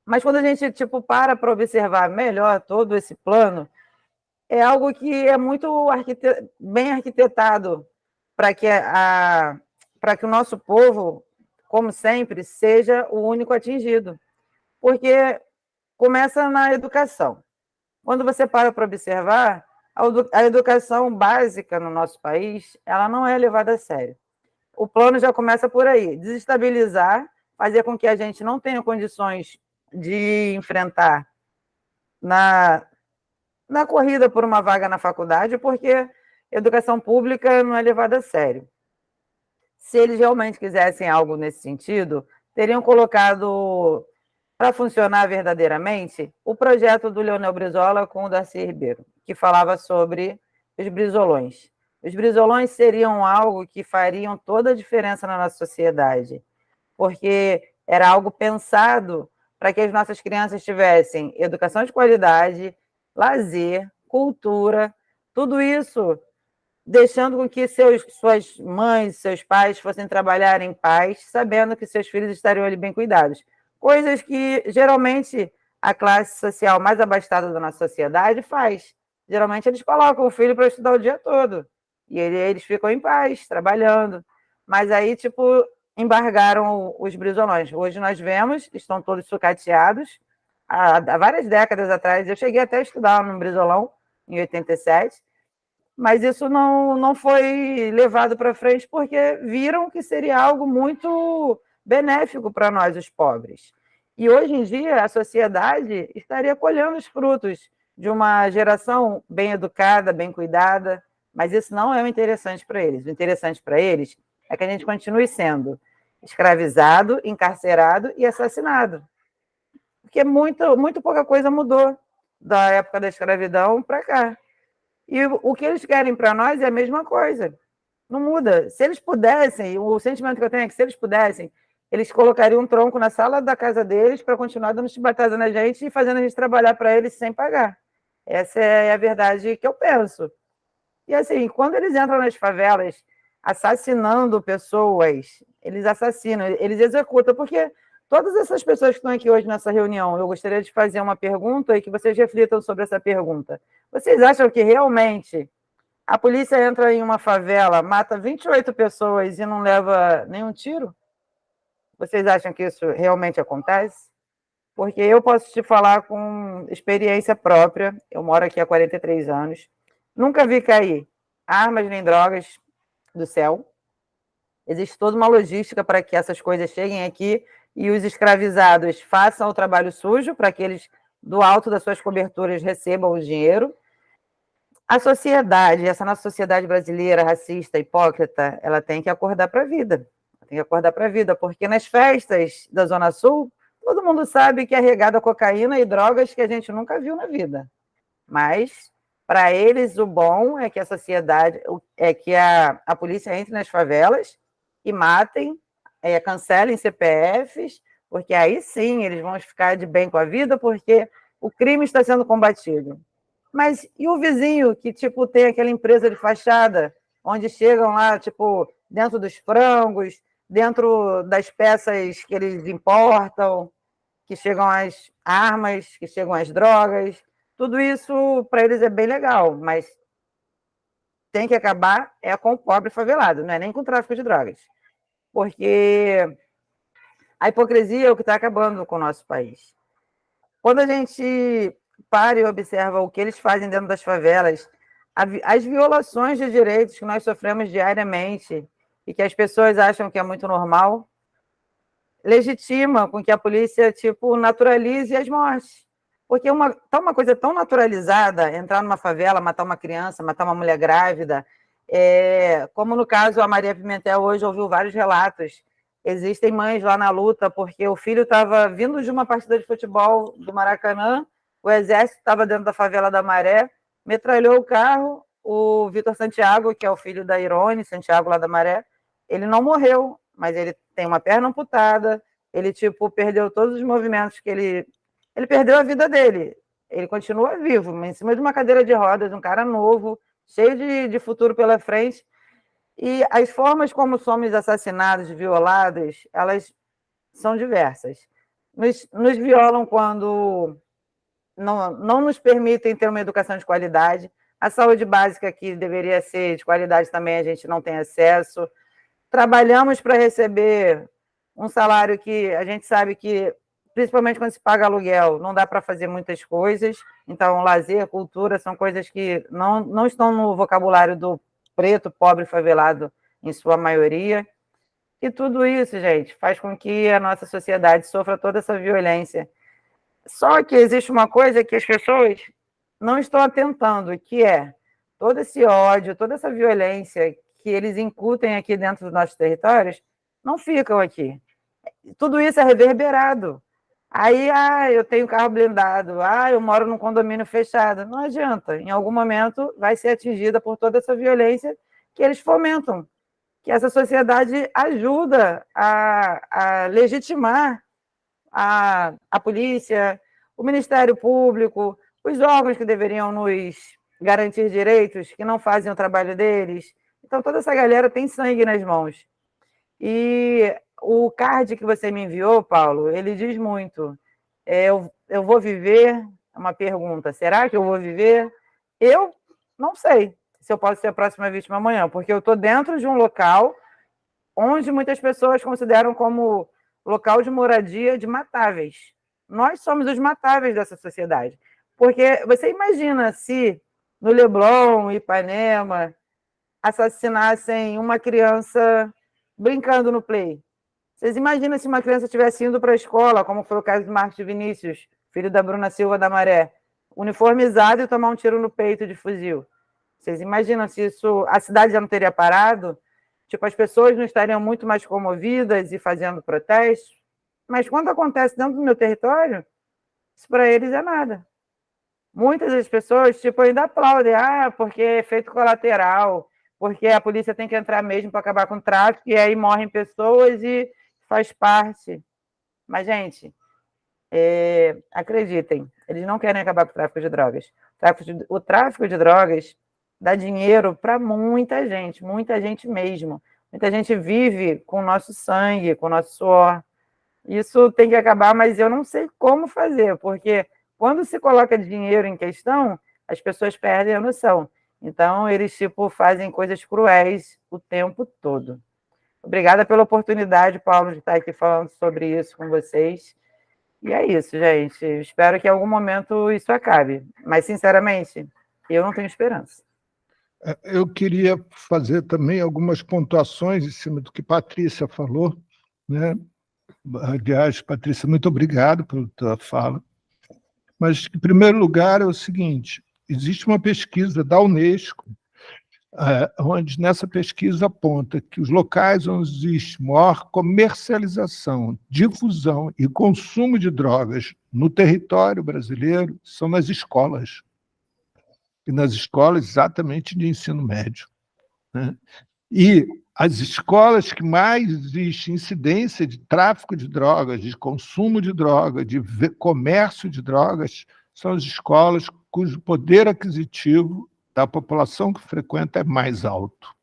Mas quando a gente para observar melhor todo esse plano, é algo que é muito bem arquitetado para que o nosso povo, como sempre, seja o único atingido. Porque começa na educação. Quando você para observar, a educação básica no nosso país, ela não é levada a sério. O plano já começa por aí, desestabilizar, fazer com que a gente não tenha condições de enfrentar na corrida por uma vaga na faculdade, porque educação pública não é levada a sério. Se eles realmente quisessem algo nesse sentido, teriam colocado, para funcionar verdadeiramente, o projeto do Leonel Brizola com o Darcy Ribeiro, que falava sobre os brizolões. Os brizolões seriam algo que fariam toda a diferença na nossa sociedade, porque era algo pensado para que as nossas crianças tivessem educação de qualidade, lazer, cultura, tudo isso deixando com que suas mães, seus pais fossem trabalhar em paz, sabendo que seus filhos estariam ali bem cuidados. Coisas que, geralmente, a classe social mais abastada da nossa sociedade faz. Geralmente, eles colocam o filho para estudar o dia todo. E eles ficam em paz, trabalhando. Mas aí, embargaram os brizolões. Hoje nós vemos, estão todos sucateados. Há várias décadas atrás, eu cheguei até a estudar no brizolão, em 87, mas isso não foi levado para frente porque viram que seria algo muito benéfico para nós, os pobres. E hoje em dia a sociedade estaria colhendo os frutos de uma geração bem educada, bem cuidada, mas isso não é o interessante para eles. O interessante para eles é que a gente continue sendo escravizado, encarcerado e assassinado. Porque muito pouca coisa mudou da época da escravidão para cá. E o que eles querem para nós é a mesma coisa. Não muda. Se eles pudessem, o sentimento que eu tenho é que se eles pudessem, eles colocariam um tronco na sala da casa deles para continuar dando chibatada na gente e fazendo a gente trabalhar para eles sem pagar. Essa é a verdade que eu penso. E assim, quando eles entram nas favelas assassinando pessoas, eles assassinam, eles executam, porque todas essas pessoas que estão aqui hoje nessa reunião, eu gostaria de fazer uma pergunta e que vocês reflitam sobre essa pergunta. Vocês acham que realmente a polícia entra em uma favela, mata 28 pessoas e não leva nenhum tiro? Vocês acham que isso realmente acontece? Porque eu posso te falar com experiência própria, eu moro aqui há 43 anos, nunca vi cair armas nem drogas do céu. Existe toda uma logística para que essas coisas cheguem aqui e os escravizados façam o trabalho sujo para que eles, do alto das suas coberturas, recebam o dinheiro. A sociedade, essa nossa sociedade brasileira, racista, hipócrita, ela tem que acordar para a vida. Tem que acordar para a vida, porque nas festas da Zona Sul, todo mundo sabe que é regada cocaína e drogas que a gente nunca viu na vida. Mas, para eles, o bom é que a sociedade, é que a polícia entre nas favelas e matem, cancelem CPFs, porque aí sim eles vão ficar de bem com a vida, porque o crime está sendo combatido. Mas e o vizinho que, tipo, tem aquela empresa de fachada, onde chegam lá, tipo, dentro dos frangos, dentro das peças que eles importam, que chegam as armas, que chegam as drogas, tudo isso para eles é bem legal, mas tem que acabar com o pobre favelado, não é nem com o tráfico de drogas. Porque a hipocrisia é o que está acabando com o nosso país. Quando a gente para e observa o que eles fazem dentro das favelas, as violações de direitos que nós sofremos diariamente e que as pessoas acham que é muito normal, legitima com que a polícia, tipo, naturalize as mortes. Porque tá uma coisa tão naturalizada, entrar numa favela, matar uma criança, matar uma mulher grávida, como no caso a Maria Pimentel hoje ouviu vários relatos. Existem mães lá na luta porque o filho estava vindo de uma partida de futebol do Maracanã, o exército estava dentro da favela da Maré, metralhou o carro, o Vitor Santiago, que é o filho da Irone Santiago lá da Maré, ele não morreu, mas ele tem uma perna amputada, ele, tipo, perdeu todos os movimentos que ele perdeu a vida dele. Ele continua vivo, mas em cima de uma cadeira de rodas, um cara novo, cheio de futuro pela frente. E as formas como somos assassinados, violados, elas são diversas. Nos violam quando não nos permitem ter uma educação de qualidade. A saúde básica, que deveria ser de qualidade também, a gente não tem acesso. Trabalhamos para receber um salário que a gente sabe que, principalmente quando se paga aluguel, não dá para fazer muitas coisas. Então, lazer, cultura, são coisas que não estão no vocabulário do preto, pobre, favelado, em sua maioria. E tudo isso, gente, faz com que a nossa sociedade sofra toda essa violência. Só que existe uma coisa que as pessoas não estão atentando, que é todo esse ódio, toda essa violência que eles incutem aqui dentro dos nossos territórios, não ficam aqui. Tudo isso é reverberado. Aí, eu tenho carro blindado, eu moro num condomínio fechado. Não adianta, em algum momento vai ser atingida por toda essa violência que eles fomentam, que essa sociedade ajuda a legitimar a polícia, o Ministério Público, os órgãos que deveriam nos garantir direitos, que não fazem o trabalho deles. Então, toda essa galera tem sangue nas mãos. E o card que você me enviou, Paulo, ele diz muito. Eu vou viver? É uma pergunta. Será que eu vou viver? Eu não sei se eu posso ser a próxima vítima amanhã, porque eu estou dentro de um local onde muitas pessoas consideram como local de moradia de matáveis. Nós somos os matáveis dessa sociedade. Porque você imagina se no Leblon, Ipanema, assassinassem uma criança brincando no play. Vocês imaginam se uma criança tivesse indo para a escola, como foi o caso do Marcos Vinícius, filho da Bruna Silva da Maré, uniformizado e tomar um tiro no peito de fuzil? Vocês imaginam se isso, a cidade já não teria parado? Tipo, as pessoas não estariam muito mais comovidas e fazendo protestos? Mas quando acontece dentro do meu território, isso para eles é nada. Muitas das pessoas, tipo, ainda aplaudem, porque é efeito colateral, porque a polícia tem que entrar mesmo para acabar com o tráfico, e aí morrem pessoas e faz parte. Mas, gente, acreditem, eles não querem acabar com o tráfico de drogas. O tráfico de drogas dá dinheiro para muita gente mesmo. Muita gente vive com o nosso sangue, com o nosso suor. Isso tem que acabar, mas eu não sei como fazer, porque quando se coloca dinheiro em questão, as pessoas perdem a noção. Então, eles, tipo, fazem coisas cruéis o tempo todo. Obrigada pela oportunidade, Paulo, de estar aqui falando sobre isso com vocês. E é isso, gente. Espero que em algum momento isso acabe. Mas, sinceramente, eu não tenho esperança. Eu queria fazer também algumas pontuações em cima do que Patrícia falou, né? Aliás, Patrícia, muito obrigado pela tua fala. Mas, em primeiro lugar, é o seguinte: existe uma pesquisa da Unesco, onde nessa pesquisa aponta que os locais onde existe maior comercialização, difusão e consumo de drogas no território brasileiro são nas escolas. E nas escolas exatamente de ensino médio, né? E as escolas que mais existe incidência de tráfico de drogas, de consumo de drogas, de comércio de drogas, são as escolas cujo poder aquisitivo da população que frequenta é mais alto.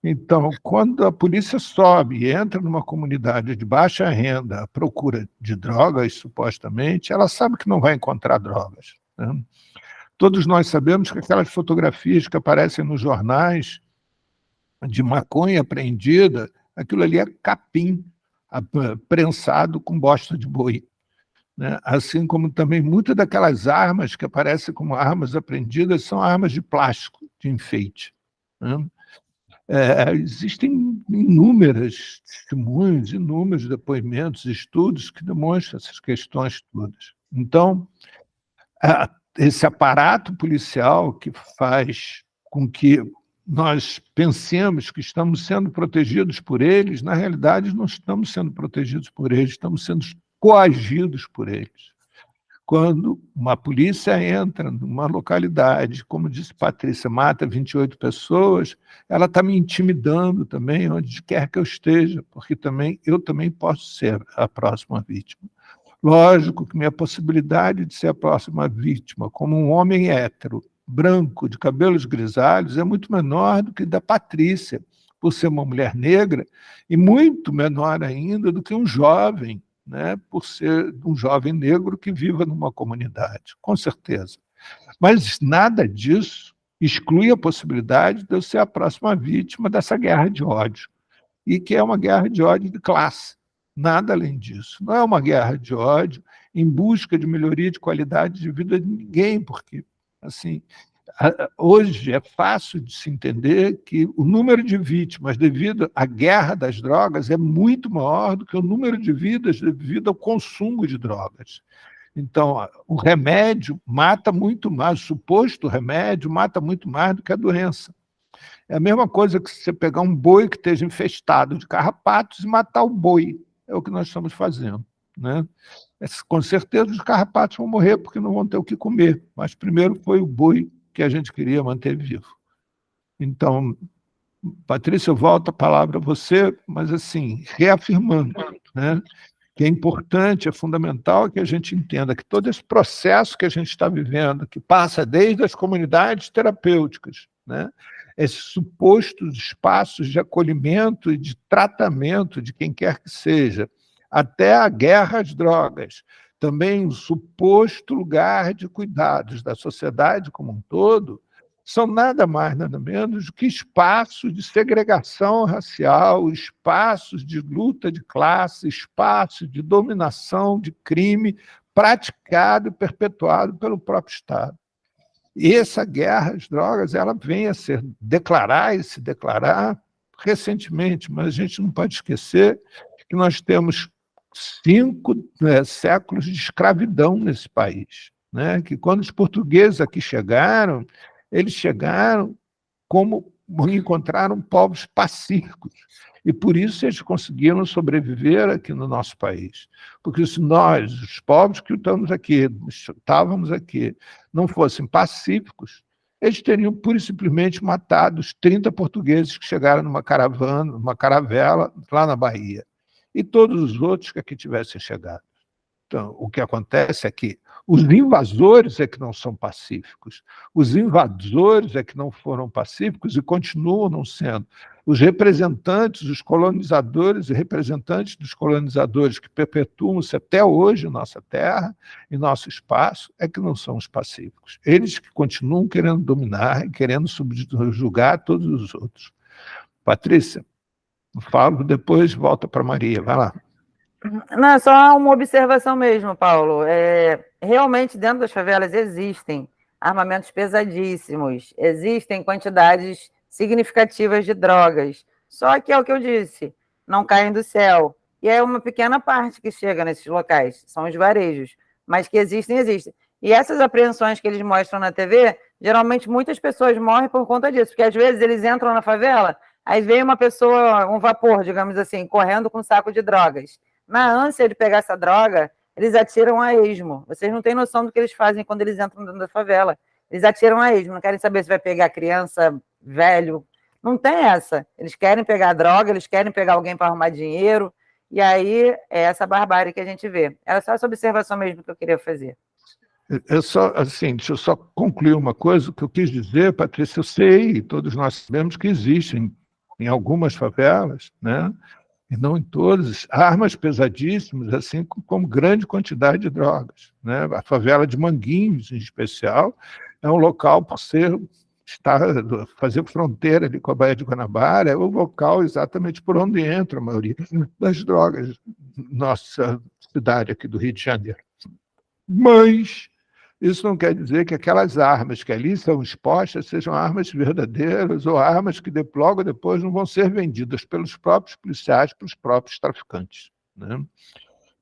Então, quando a polícia sobe e entra numa comunidade de baixa renda à procura de drogas, supostamente, ela sabe que não vai encontrar drogas, né? Todos nós sabemos que aquelas fotografias que aparecem nos jornais de maconha apreendida, aquilo ali é capim prensado com bosta de boi, né? Assim como também muitas daquelas armas que aparecem como armas apreendidas são armas de plástico, de enfeite, né? Existem inúmeros testemunhos, inúmeros depoimentos, estudos que demonstram essas questões todas. Então, esse aparato policial que faz com que nós pensemos que estamos sendo protegidos por eles, na realidade não estamos sendo protegidos por eles, estamos sendo coagidos por eles. Quando uma polícia entra numa localidade, como disse Patrícia, mata 28 pessoas, ela está me intimidando também, onde quer que eu esteja, porque eu também posso ser a próxima vítima. Lógico que minha possibilidade de ser a próxima vítima, como um homem hétero, branco, de cabelos grisalhos, é muito menor do que da Patrícia, por ser uma mulher negra, e muito menor ainda do que um jovem, né, por ser um jovem negro que viva numa comunidade, com certeza. Mas nada disso exclui a possibilidade de eu ser a próxima vítima dessa guerra de ódio, e que é uma guerra de ódio de classe. Nada além disso. Não é uma guerra de ódio em busca de melhoria de qualidade de vida de ninguém, porque, assim, hoje é fácil de se entender que o número de vítimas devido à guerra das drogas é muito maior do que o número de vidas devido ao consumo de drogas. Então, o remédio mata muito mais, o suposto remédio mata muito mais do que a doença. É a mesma coisa que você pegar um boi que esteja infestado de carrapatos e matar o boi. É o que nós estamos fazendo, né? Com certeza os carrapatos vão morrer porque não vão ter o que comer, mas primeiro foi o boi que a gente queria manter vivo. Então, Patrícia, eu volto a palavra a você, mas assim, reafirmando, né, que é importante, é fundamental que a gente entenda que todo esse processo que a gente está vivendo, que passa desde as comunidades terapêuticas, né, esses supostos espaços de acolhimento e de tratamento de quem quer que seja, até a guerra às drogas, também um suposto lugar de cuidados da sociedade como um todo, são nada mais, nada menos do que espaços de segregação racial, espaços de luta de classe, espaços de dominação, de crime praticado e perpetuado pelo próprio Estado. E essa guerra às drogas, ela vem a se declarar recentemente, mas a gente não pode esquecer que nós temos 5 séculos de escravidão nesse país, né? Que quando os portugueses aqui chegaram, eles chegaram como encontraram povos pacíficos, e por isso eles conseguiram sobreviver aqui no nosso país. Porque se nós, os povos que estávamos aqui, não fossem pacíficos, eles teriam pura e simplesmente matado os 30 portugueses que chegaram numa caravela lá na Bahia, e todos os outros que aqui tivessem chegado. Então, o que acontece é que os invasores é que não são pacíficos, os invasores é que não foram pacíficos e continuam não sendo. Os representantes, os colonizadores e representantes dos colonizadores que perpetuam-se até hoje em nossa terra, em nosso espaço, é que não são os pacíficos. Eles que continuam querendo dominar e querendo subjugar todos os outros. Patrícia, falo depois, volta para Maria, vai lá. Não, é só uma observação mesmo, Paulo. Realmente, dentro das favelas existem armamentos pesadíssimos, existem quantidades significativas de drogas. Só que é o que eu disse, não caem do céu. E é uma pequena parte que chega nesses locais, são os varejos. Mas que existem. E essas apreensões que eles mostram na TV, geralmente muitas pessoas morrem por conta disso, porque às vezes eles entram na favela, aí vem uma pessoa, um vapor, digamos assim, correndo com um saco de drogas. Na ânsia de pegar essa droga, eles atiram a esmo. Vocês não têm noção do que eles fazem quando eles entram dentro da favela. Eles atiram a esmo, não querem saber se vai pegar criança, velho. Não tem essa. Eles querem pegar droga, eles querem pegar alguém para arrumar dinheiro. E aí é essa barbárie que a gente vê. Era só essa observação mesmo que eu queria fazer. Deixa eu só concluir uma coisa. O que eu quis dizer, Patrícia, eu sei, todos nós sabemos que existem em algumas favelas, né? E não em todas, armas pesadíssimas, assim como grande quantidade de drogas, né? A favela de Manguinhos, em especial, é um local, por fazer fronteira ali com a Baía de Guanabara, é o local exatamente por onde entra a maioria das drogas nossa cidade aqui do Rio de Janeiro. Mas isso não quer dizer que aquelas armas que ali são expostas sejam armas verdadeiras ou armas que logo depois não vão ser vendidas pelos próprios policiais para os próprios traficantes, né?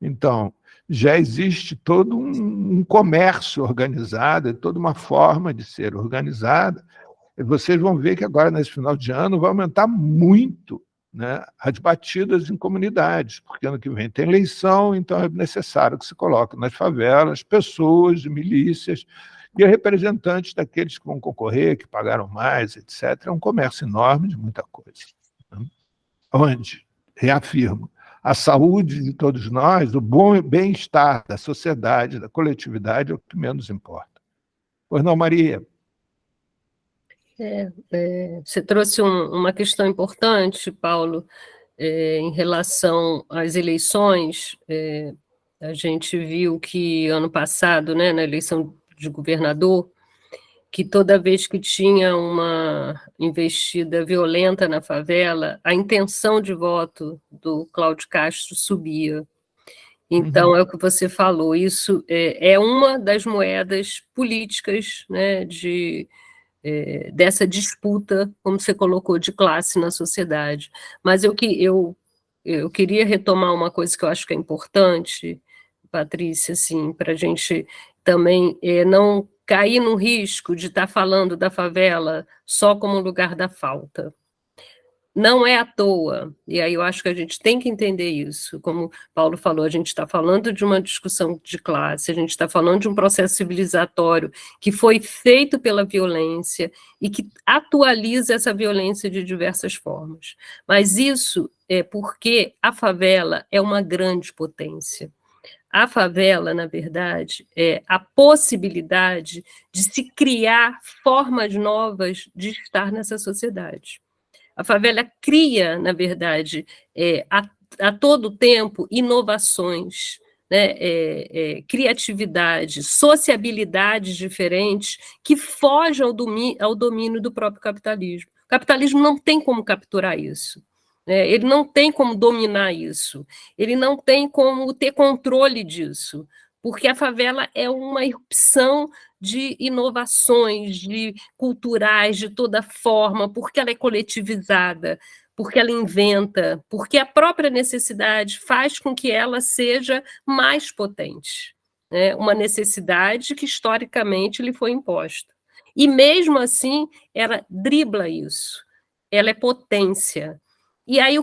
Então, já existe todo um comércio organizado, toda uma forma de ser organizada, e vocês vão ver que agora, nesse final de ano, vai aumentar muito, né, as batidas em comunidades, porque ano que vem tem eleição, então é necessário que se coloque nas favelas pessoas de milícias e representantes daqueles que vão concorrer, que pagaram mais, etc. É um comércio enorme de muita coisa, né? Onde, reafirmo, a saúde de todos nós, o bom bem-estar da sociedade, da coletividade, é o que menos importa. Pois não, Maria? Você trouxe uma questão importante, Paulo, em relação às eleições. A gente viu que ano passado, né, na eleição de governador, que toda vez que tinha uma investida violenta na favela, a intenção de voto do Cláudio Castro subia. Então, é o que você falou, isso é uma das moedas políticas, né, dessa disputa, como você colocou, de classe na sociedade. Mas eu queria retomar uma coisa que eu acho que é importante, Patrícia, assim, para a gente também não cair no risco de estar falando da favela só como lugar da falta. Não é à toa, e aí eu acho que a gente tem que entender isso, como Paulo falou, a gente está falando de uma discussão de classe, a gente está falando de um processo civilizatório que foi feito pela violência e que atualiza essa violência de diversas formas. Mas isso é porque a favela é uma grande potência. A favela, na verdade, é a possibilidade de se criar formas novas de estar nessa sociedade. A favela cria, na verdade, a todo tempo, inovações, né, criatividade, sociabilidades diferentes que fogem ao domínio do próprio capitalismo. O capitalismo não tem como capturar isso, né? Ele não tem como dominar isso, ele não tem como ter controle disso, porque a favela é uma irrupção de inovações, de culturais, de toda forma, porque ela é coletivizada, porque ela inventa, porque a própria necessidade faz com que ela seja mais potente, né? Uma necessidade que historicamente lhe foi imposta. E mesmo assim, ela dribla isso, ela é potência. E aí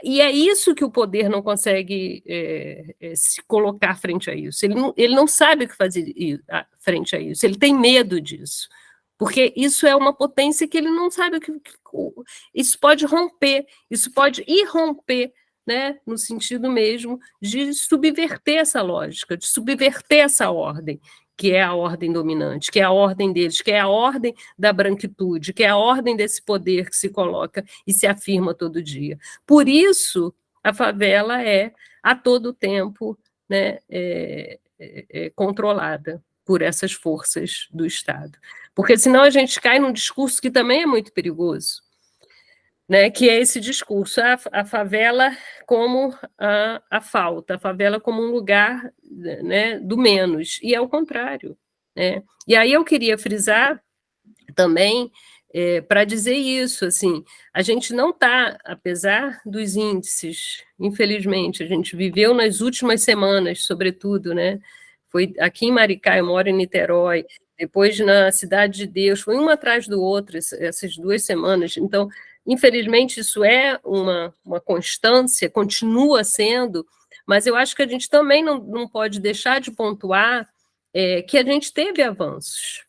e é isso que o poder não consegue se colocar frente a isso. Ele não sabe o que fazer frente a isso. Ele tem medo disso, porque isso é uma potência que ele não sabe o que isso pode romper, isso pode irromper, né, no sentido mesmo de subverter essa lógica, de subverter essa ordem, que é a ordem dominante, que é a ordem deles, que é a ordem da branquitude, que é a ordem desse poder que se coloca e se afirma todo dia. Por isso, a favela é, a todo tempo, né, controlada por essas forças do Estado. Porque senão a gente cai num discurso que também é muito perigoso, né, que é esse discurso, a favela como a falta, a favela como um lugar, né, do menos, e é o contrário, né? E aí eu queria frisar também, para dizer isso, assim, a gente não está, apesar dos índices, infelizmente, a gente viveu nas últimas semanas, sobretudo, né, foi aqui em Maricá, eu moro em Niterói, depois na Cidade de Deus, foi uma atrás do outro, essas 2 semanas, então, infelizmente, isso é uma constância, continua sendo, mas eu acho que a gente também não pode deixar de pontuar que a gente teve avanços.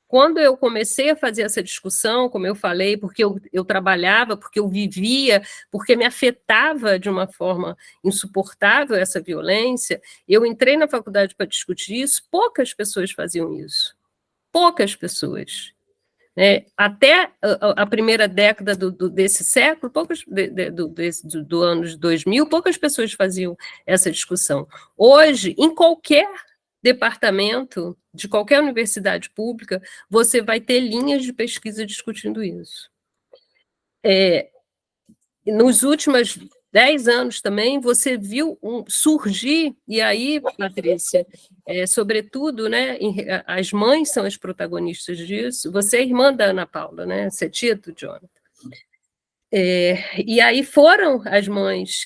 Quando eu comecei a fazer essa discussão, como eu falei, porque eu trabalhava, porque eu vivia, porque me afetava de uma forma insuportável essa violência, eu entrei na faculdade para discutir isso, poucas pessoas faziam isso. Poucas pessoas. Até a primeira década desse século, do anos 2000, poucas pessoas faziam essa discussão. Hoje, em qualquer departamento de qualquer universidade pública, você vai ter linhas de pesquisa discutindo isso. Nos últimos 10 anos também, você viu surgir, e aí, Patrícia, sobretudo, né, as mães são as protagonistas disso, você é irmã da Ana Paula, né, você é tia do Jonathan. E aí foram as mães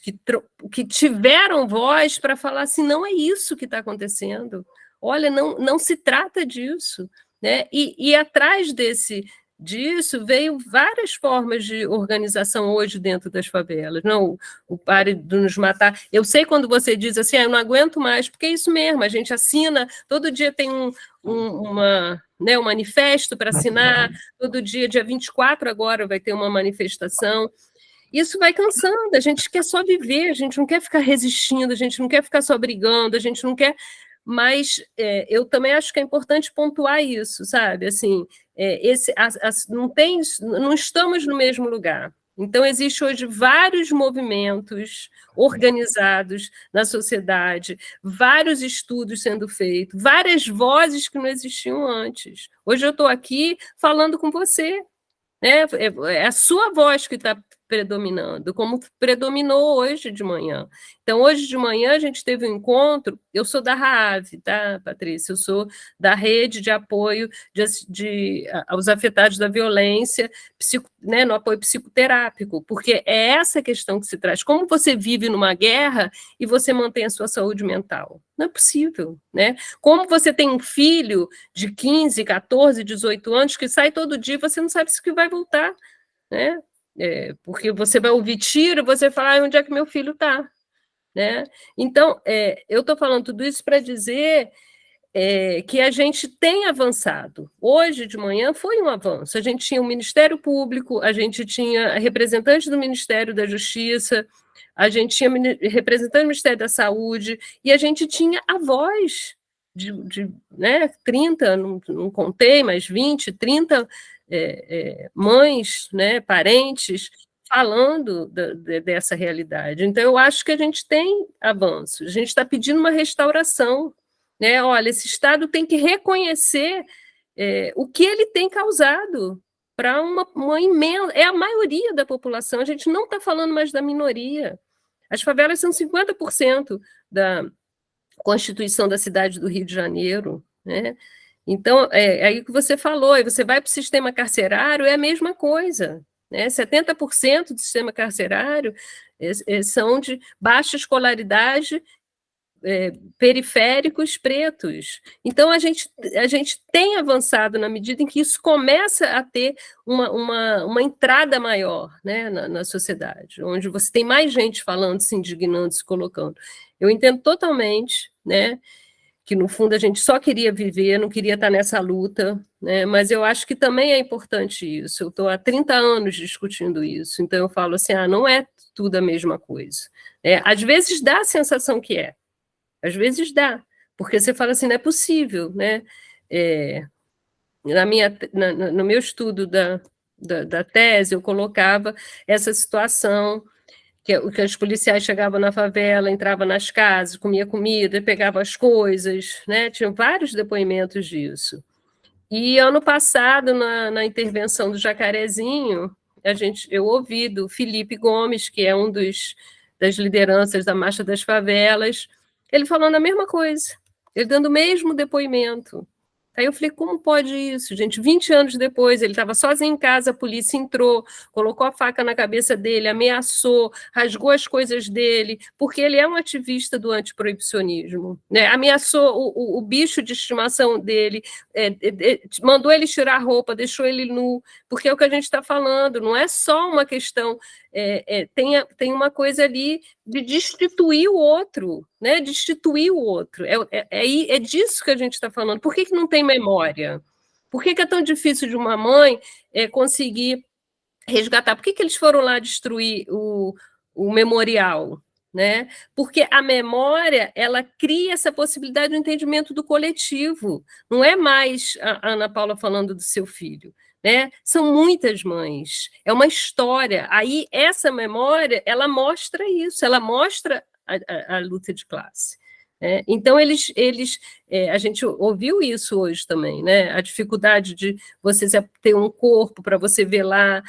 que tiveram voz para falar assim, não é isso que está acontecendo, olha, não se trata disso, né? E atrás disso veio várias formas de organização hoje dentro das favelas, não, o Pare de Nos Matar. Eu sei quando você diz assim, eu não aguento mais, porque é isso mesmo, a gente assina, todo dia tem um manifesto para assinar, todo dia 24 agora vai ter uma manifestação. Isso vai cansando, a gente quer só viver, a gente não quer ficar resistindo, a gente não quer ficar só brigando, a gente não quer... Mas eu também acho que é importante pontuar isso, sabe? Assim, não estamos no mesmo lugar. Então, existem hoje vários movimentos organizados na sociedade, vários estudos sendo feitos, várias vozes que não existiam antes. Hoje eu estou aqui falando com você, né? É a sua voz que está predominando, como predominou hoje de manhã. Então, hoje de manhã a gente teve um encontro, eu sou da RAAV, tá, Patrícia? Eu sou da Rede de Apoio aos Afetados da Violência, né, no apoio psicoterápico, porque é essa questão que se traz. Como você vive numa guerra e você mantém a sua saúde mental? Não é possível, né? Como você tem um filho de 15, 14, 18 anos que sai todo dia e você não sabe se que vai voltar, né? Porque você vai ouvir tiro e você fala, onde é que meu filho está? Né? Então, eu estou falando tudo isso para dizer que a gente tem avançado. Hoje de manhã foi um avanço. A gente tinha o Ministério Público, a gente tinha representantes do Ministério da Justiça, a gente tinha representante do Ministério da Saúde, e a gente tinha a voz de 30, não contei, mas 20, 30 mães, né, parentes, falando dessa realidade. Então, eu acho que a gente tem avanços, a gente está pedindo uma restauração, né? Olha, esse Estado tem que reconhecer o que ele tem causado para uma imensa... É a maioria da população, a gente não está falando mais da minoria. As favelas são 50% Constituição da cidade do Rio de Janeiro, né? Então, é aí que você falou, aí você vai para o sistema carcerário, é a mesma coisa, né? 70% do sistema carcerário são de baixa escolaridade, periféricos pretos. Então, a gente tem avançado na medida em que isso começa a ter uma entrada maior, né, na sociedade, onde você tem mais gente falando, se indignando, se colocando. Eu entendo totalmente, né, que no fundo a gente só queria viver, não queria estar nessa luta, né, mas eu acho que também é importante isso. Eu estou há 30 anos discutindo isso, então eu falo assim, não é tudo a mesma coisa. Às vezes dá a sensação que é, às vezes dá, porque você fala assim, não é possível, né? No meu estudo da tese, eu colocava essa situação que os policiais chegavam na favela, entravam nas casas, comia comida, pegavam as coisas, né? Tinham vários depoimentos disso. E ano passado, na intervenção do Jacarezinho, eu ouvi do Felipe Gomes, que é das lideranças da Marcha das Favelas, ele falando a mesma coisa, ele dando o mesmo depoimento. Aí eu falei, como pode isso, gente? 20 anos depois, ele estava sozinho em casa, a polícia entrou, colocou a faca na cabeça dele, ameaçou, rasgou as coisas dele, porque ele é um ativista do antiproibicionismo, né? Ameaçou o bicho de estimação dele, mandou ele tirar a roupa, deixou ele nu, porque é o que a gente está falando, não é só uma questão, tem uma coisa ali de destituir o outro, né? Destituir o outro. É disso que a gente está falando. Por que não tem memória? Por que é tão difícil de uma mãe conseguir resgatar? Por que eles foram lá destruir o memorial? Né? Porque a memória, ela cria essa possibilidade do entendimento do coletivo. Não é mais a Ana Paula falando do seu filho. Né? São muitas mães, é uma história. Aí essa memória, ela mostra isso, ela mostra a luta de classe. Então, a gente ouviu isso hoje também, né? A dificuldade de você ter um corpo para você ver lá.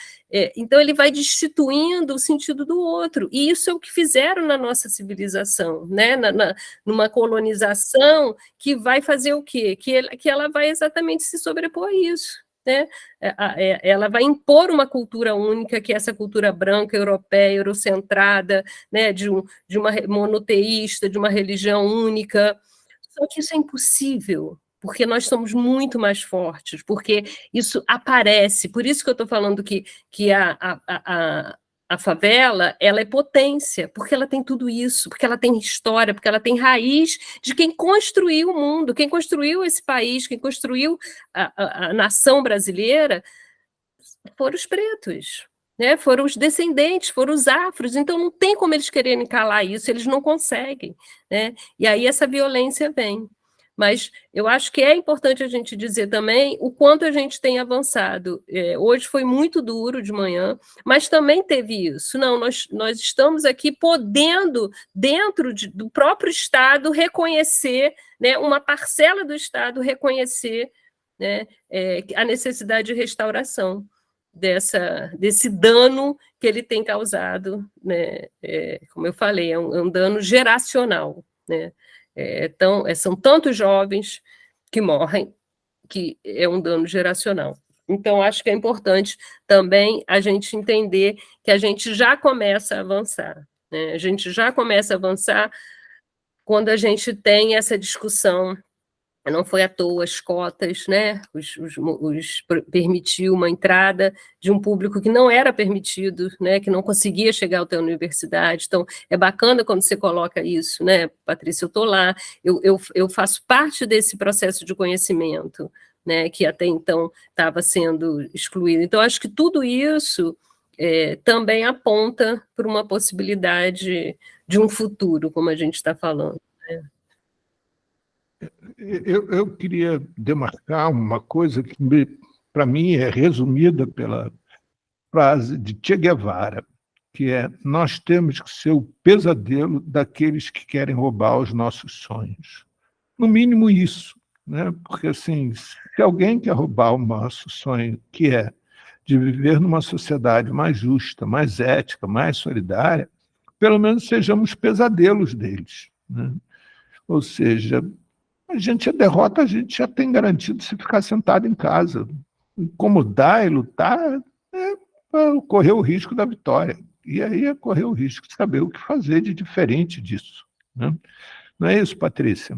Então, ele vai destituindo o sentido do outro. E isso é o que fizeram na nossa civilização, né? Numa colonização que vai fazer o quê? Que ela vai exatamente se sobrepor a isso. Né? Ela vai impor uma cultura única, que é essa cultura branca, europeia, eurocentrada, né? de uma monoteísta, de uma religião única. Só que isso é impossível, porque nós somos muito mais fortes, porque isso aparece. Por isso que eu estou falando que a favela, ela é potência, porque ela tem tudo isso, porque ela tem história, porque ela tem raiz de quem construiu o mundo, quem construiu esse país, quem construiu a nação brasileira, foram os pretos, né? Foram os descendentes, foram os afros, então não tem como eles quererem calar isso, eles não conseguem, né? E aí essa violência vem. Mas eu acho que é importante a gente dizer também o quanto a gente tem avançado. Hoje foi muito duro de manhã, mas também teve isso. Não, nós estamos aqui podendo, dentro do próprio Estado, reconhecer, né, uma parcela do Estado reconhecer, né, a necessidade de restauração desse dano que ele tem causado, né, como eu falei, é um dano geracional, né? São tantos jovens que morrem, que é um dano geracional. Então, acho que é importante também a gente entender que a gente já começa a avançar, né? A gente já começa a avançar quando a gente tem essa discussão. Não foi à toa as cotas, né? Permitiu uma entrada de um público que não era permitido, né? Que não conseguia chegar até a universidade. Então, é bacana quando você coloca isso, né? Patrícia, eu estou lá, eu faço parte desse processo de conhecimento, né? Que até então estava sendo excluído. Então, acho que tudo isso também aponta para uma possibilidade de um futuro, como a gente está falando, né? Eu queria demarcar uma coisa que, para mim, é resumida pela frase de Che Guevara, que é: nós temos que ser o pesadelo daqueles que querem roubar os nossos sonhos. No mínimo isso, né? Porque, assim, se alguém quer roubar o nosso sonho, que é de viver numa sociedade mais justa, mais ética, mais solidária, pelo menos sejamos pesadelos deles, né? Ou seja, a derrota a gente já tem garantido se ficar sentado em casa. Incomodar e lutar é correr o risco da vitória. E aí é correr o risco de saber o que fazer de diferente disso, né? Não é isso, Patrícia?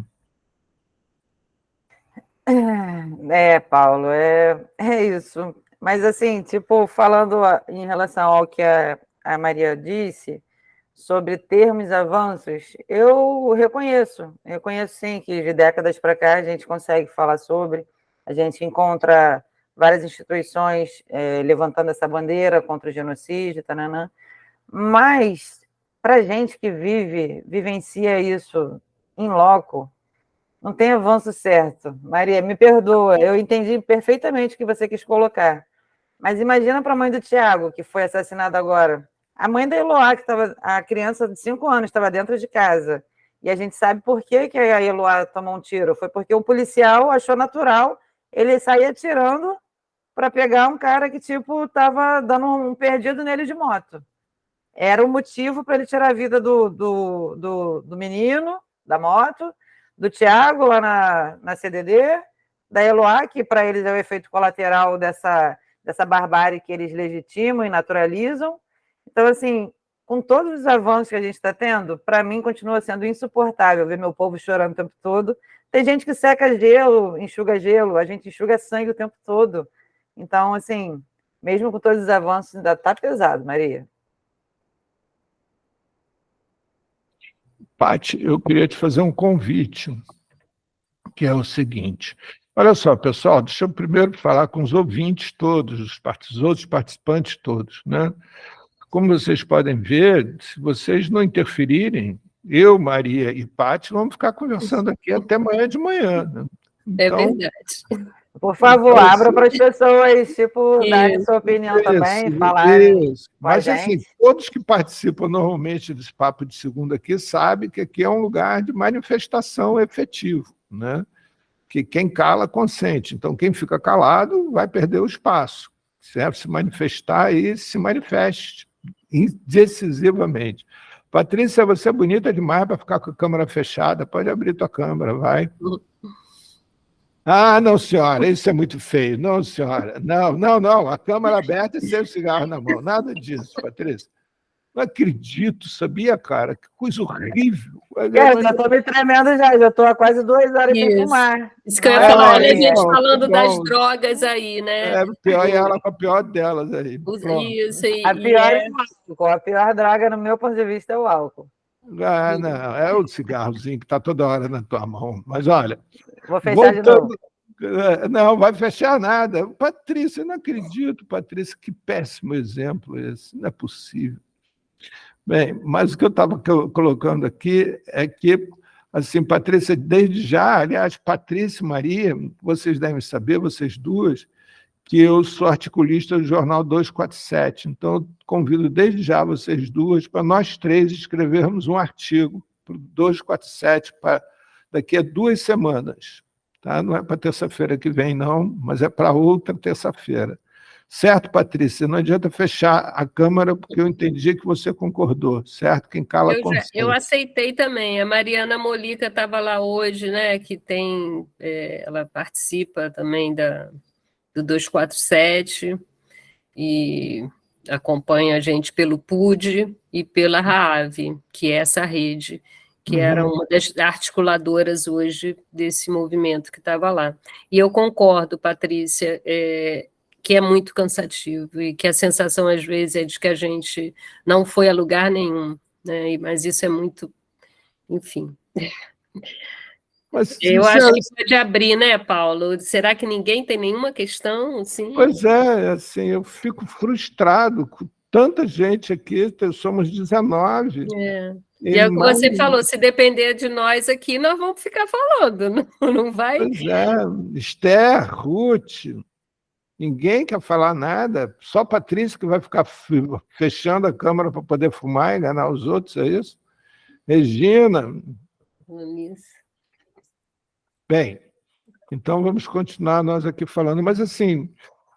Paulo, é isso. Mas, assim, tipo, falando em relação ao que a Maria disse sobre termos avanços, eu reconheço sim que de décadas para cá a gente consegue falar sobre, a gente encontra várias instituições levantando essa bandeira contra o genocídio, tananã, mas para a gente que vivencia isso em loco, não tem avanço certo. Maria, me perdoa, eu entendi perfeitamente o que você quis colocar. Mas imagina para a mãe do Tiago, que foi assassinada agora. A mãe da Eloá, a criança de 5 anos, estava dentro de casa. E a gente sabe por que a Eloá tomou um tiro. Foi porque o policial achou natural ele sair atirando para pegar um cara que, tipo, estava dando um perdido nele de moto. Era o motivo para ele tirar a vida do menino, da moto, do Tiago lá na CDD, da Eloá, que para eles é o efeito colateral dessa barbárie que eles legitimam e naturalizam. Então, assim, com todos os avanços que a gente está tendo, para mim continua sendo insuportável ver meu povo chorando o tempo todo. Tem gente que seca gelo, enxuga gelo, a gente enxuga sangue o tempo todo. Então, assim, mesmo com todos os avanços, ainda está pesado, Maria. Paty, eu queria te fazer um convite, que é o seguinte. Olha só, pessoal, deixa eu primeiro falar com os ouvintes todos, os outros participantes todos, né? Como vocês podem ver, se vocês não interferirem, eu, Maria e Paty vamos ficar conversando aqui até amanhã de manhã, né? Então, é verdade. Por favor, abra para as pessoas, tipo, darem sua opinião também, falarem. Mas, assim, todos que participam normalmente desse papo de segunda aqui sabem que aqui é um lugar de manifestação efetivo, né? Que quem cala consente. Então, quem fica calado vai perder o espaço. Se é se manifestar, aí se manifeste decisivamente. Patrícia, você é bonita demais para ficar com a câmera fechada. Pode abrir tua câmera, vai. Ah, não, senhora, isso é muito feio. Não, senhora. Não. A câmera aberta e sem o cigarro na mão. Nada disso, Patrícia. Não acredito, sabia, cara? Que coisa horrível. Cara, já estou me tremendo já estou há quase 2 horas sem fumar. Isso que eu ia falar, olha a gente falando das drogas aí, né? É pior, e ela com a pior delas aí. Isso aí. A pior droga, no meu ponto de vista, é o álcool. Ah, não, é o cigarrozinho que está toda hora na tua mão. Mas olha. Vou fechar de novo. Não, vai fechar nada. Patrícia, eu não acredito, Patrícia, que péssimo exemplo esse. Não é possível. Bem, mas o que eu estava colocando aqui é que, assim, Patrícia, desde já, aliás, Patrícia e Maria, vocês devem saber, vocês duas, que eu sou articulista do Jornal 247. Então, eu convido desde já vocês duas para nós três escrevermos um artigo para o 247 para daqui a 2 semanas. Tá? Não é para terça-feira que vem, não, mas é para outra terça-feira. Certo, Patrícia? Não adianta fechar a câmera, porque eu entendi que você concordou, certo? Quem cala consente. Eu aceitei também. A Mariana Molica estava lá hoje, né? Que tem, ela participa também do 247 e acompanha a gente pelo PUD e pela RAAV, que é essa rede, que era uma das articuladoras hoje desse movimento que estava lá. E eu concordo, Patrícia, que é muito cansativo e que a sensação, às vezes, é de que a gente não foi a lugar nenhum, né? Mas isso é muito... Enfim... Mas, eu acho que pode abrir, né, Paulo? Será que ninguém tem nenhuma questão? Assim? Pois é, assim, eu fico frustrado com tanta gente aqui, somos 19. E é o que você falou, se depender de nós aqui, nós vamos ficar falando, não vai? Pois é, Esther, Ruth, ninguém quer falar nada, só Patrícia que vai ficar fechando a câmera para poder fumar e enganar os outros, é isso? Regina. Isso. Bem, então vamos continuar nós aqui falando, mas assim,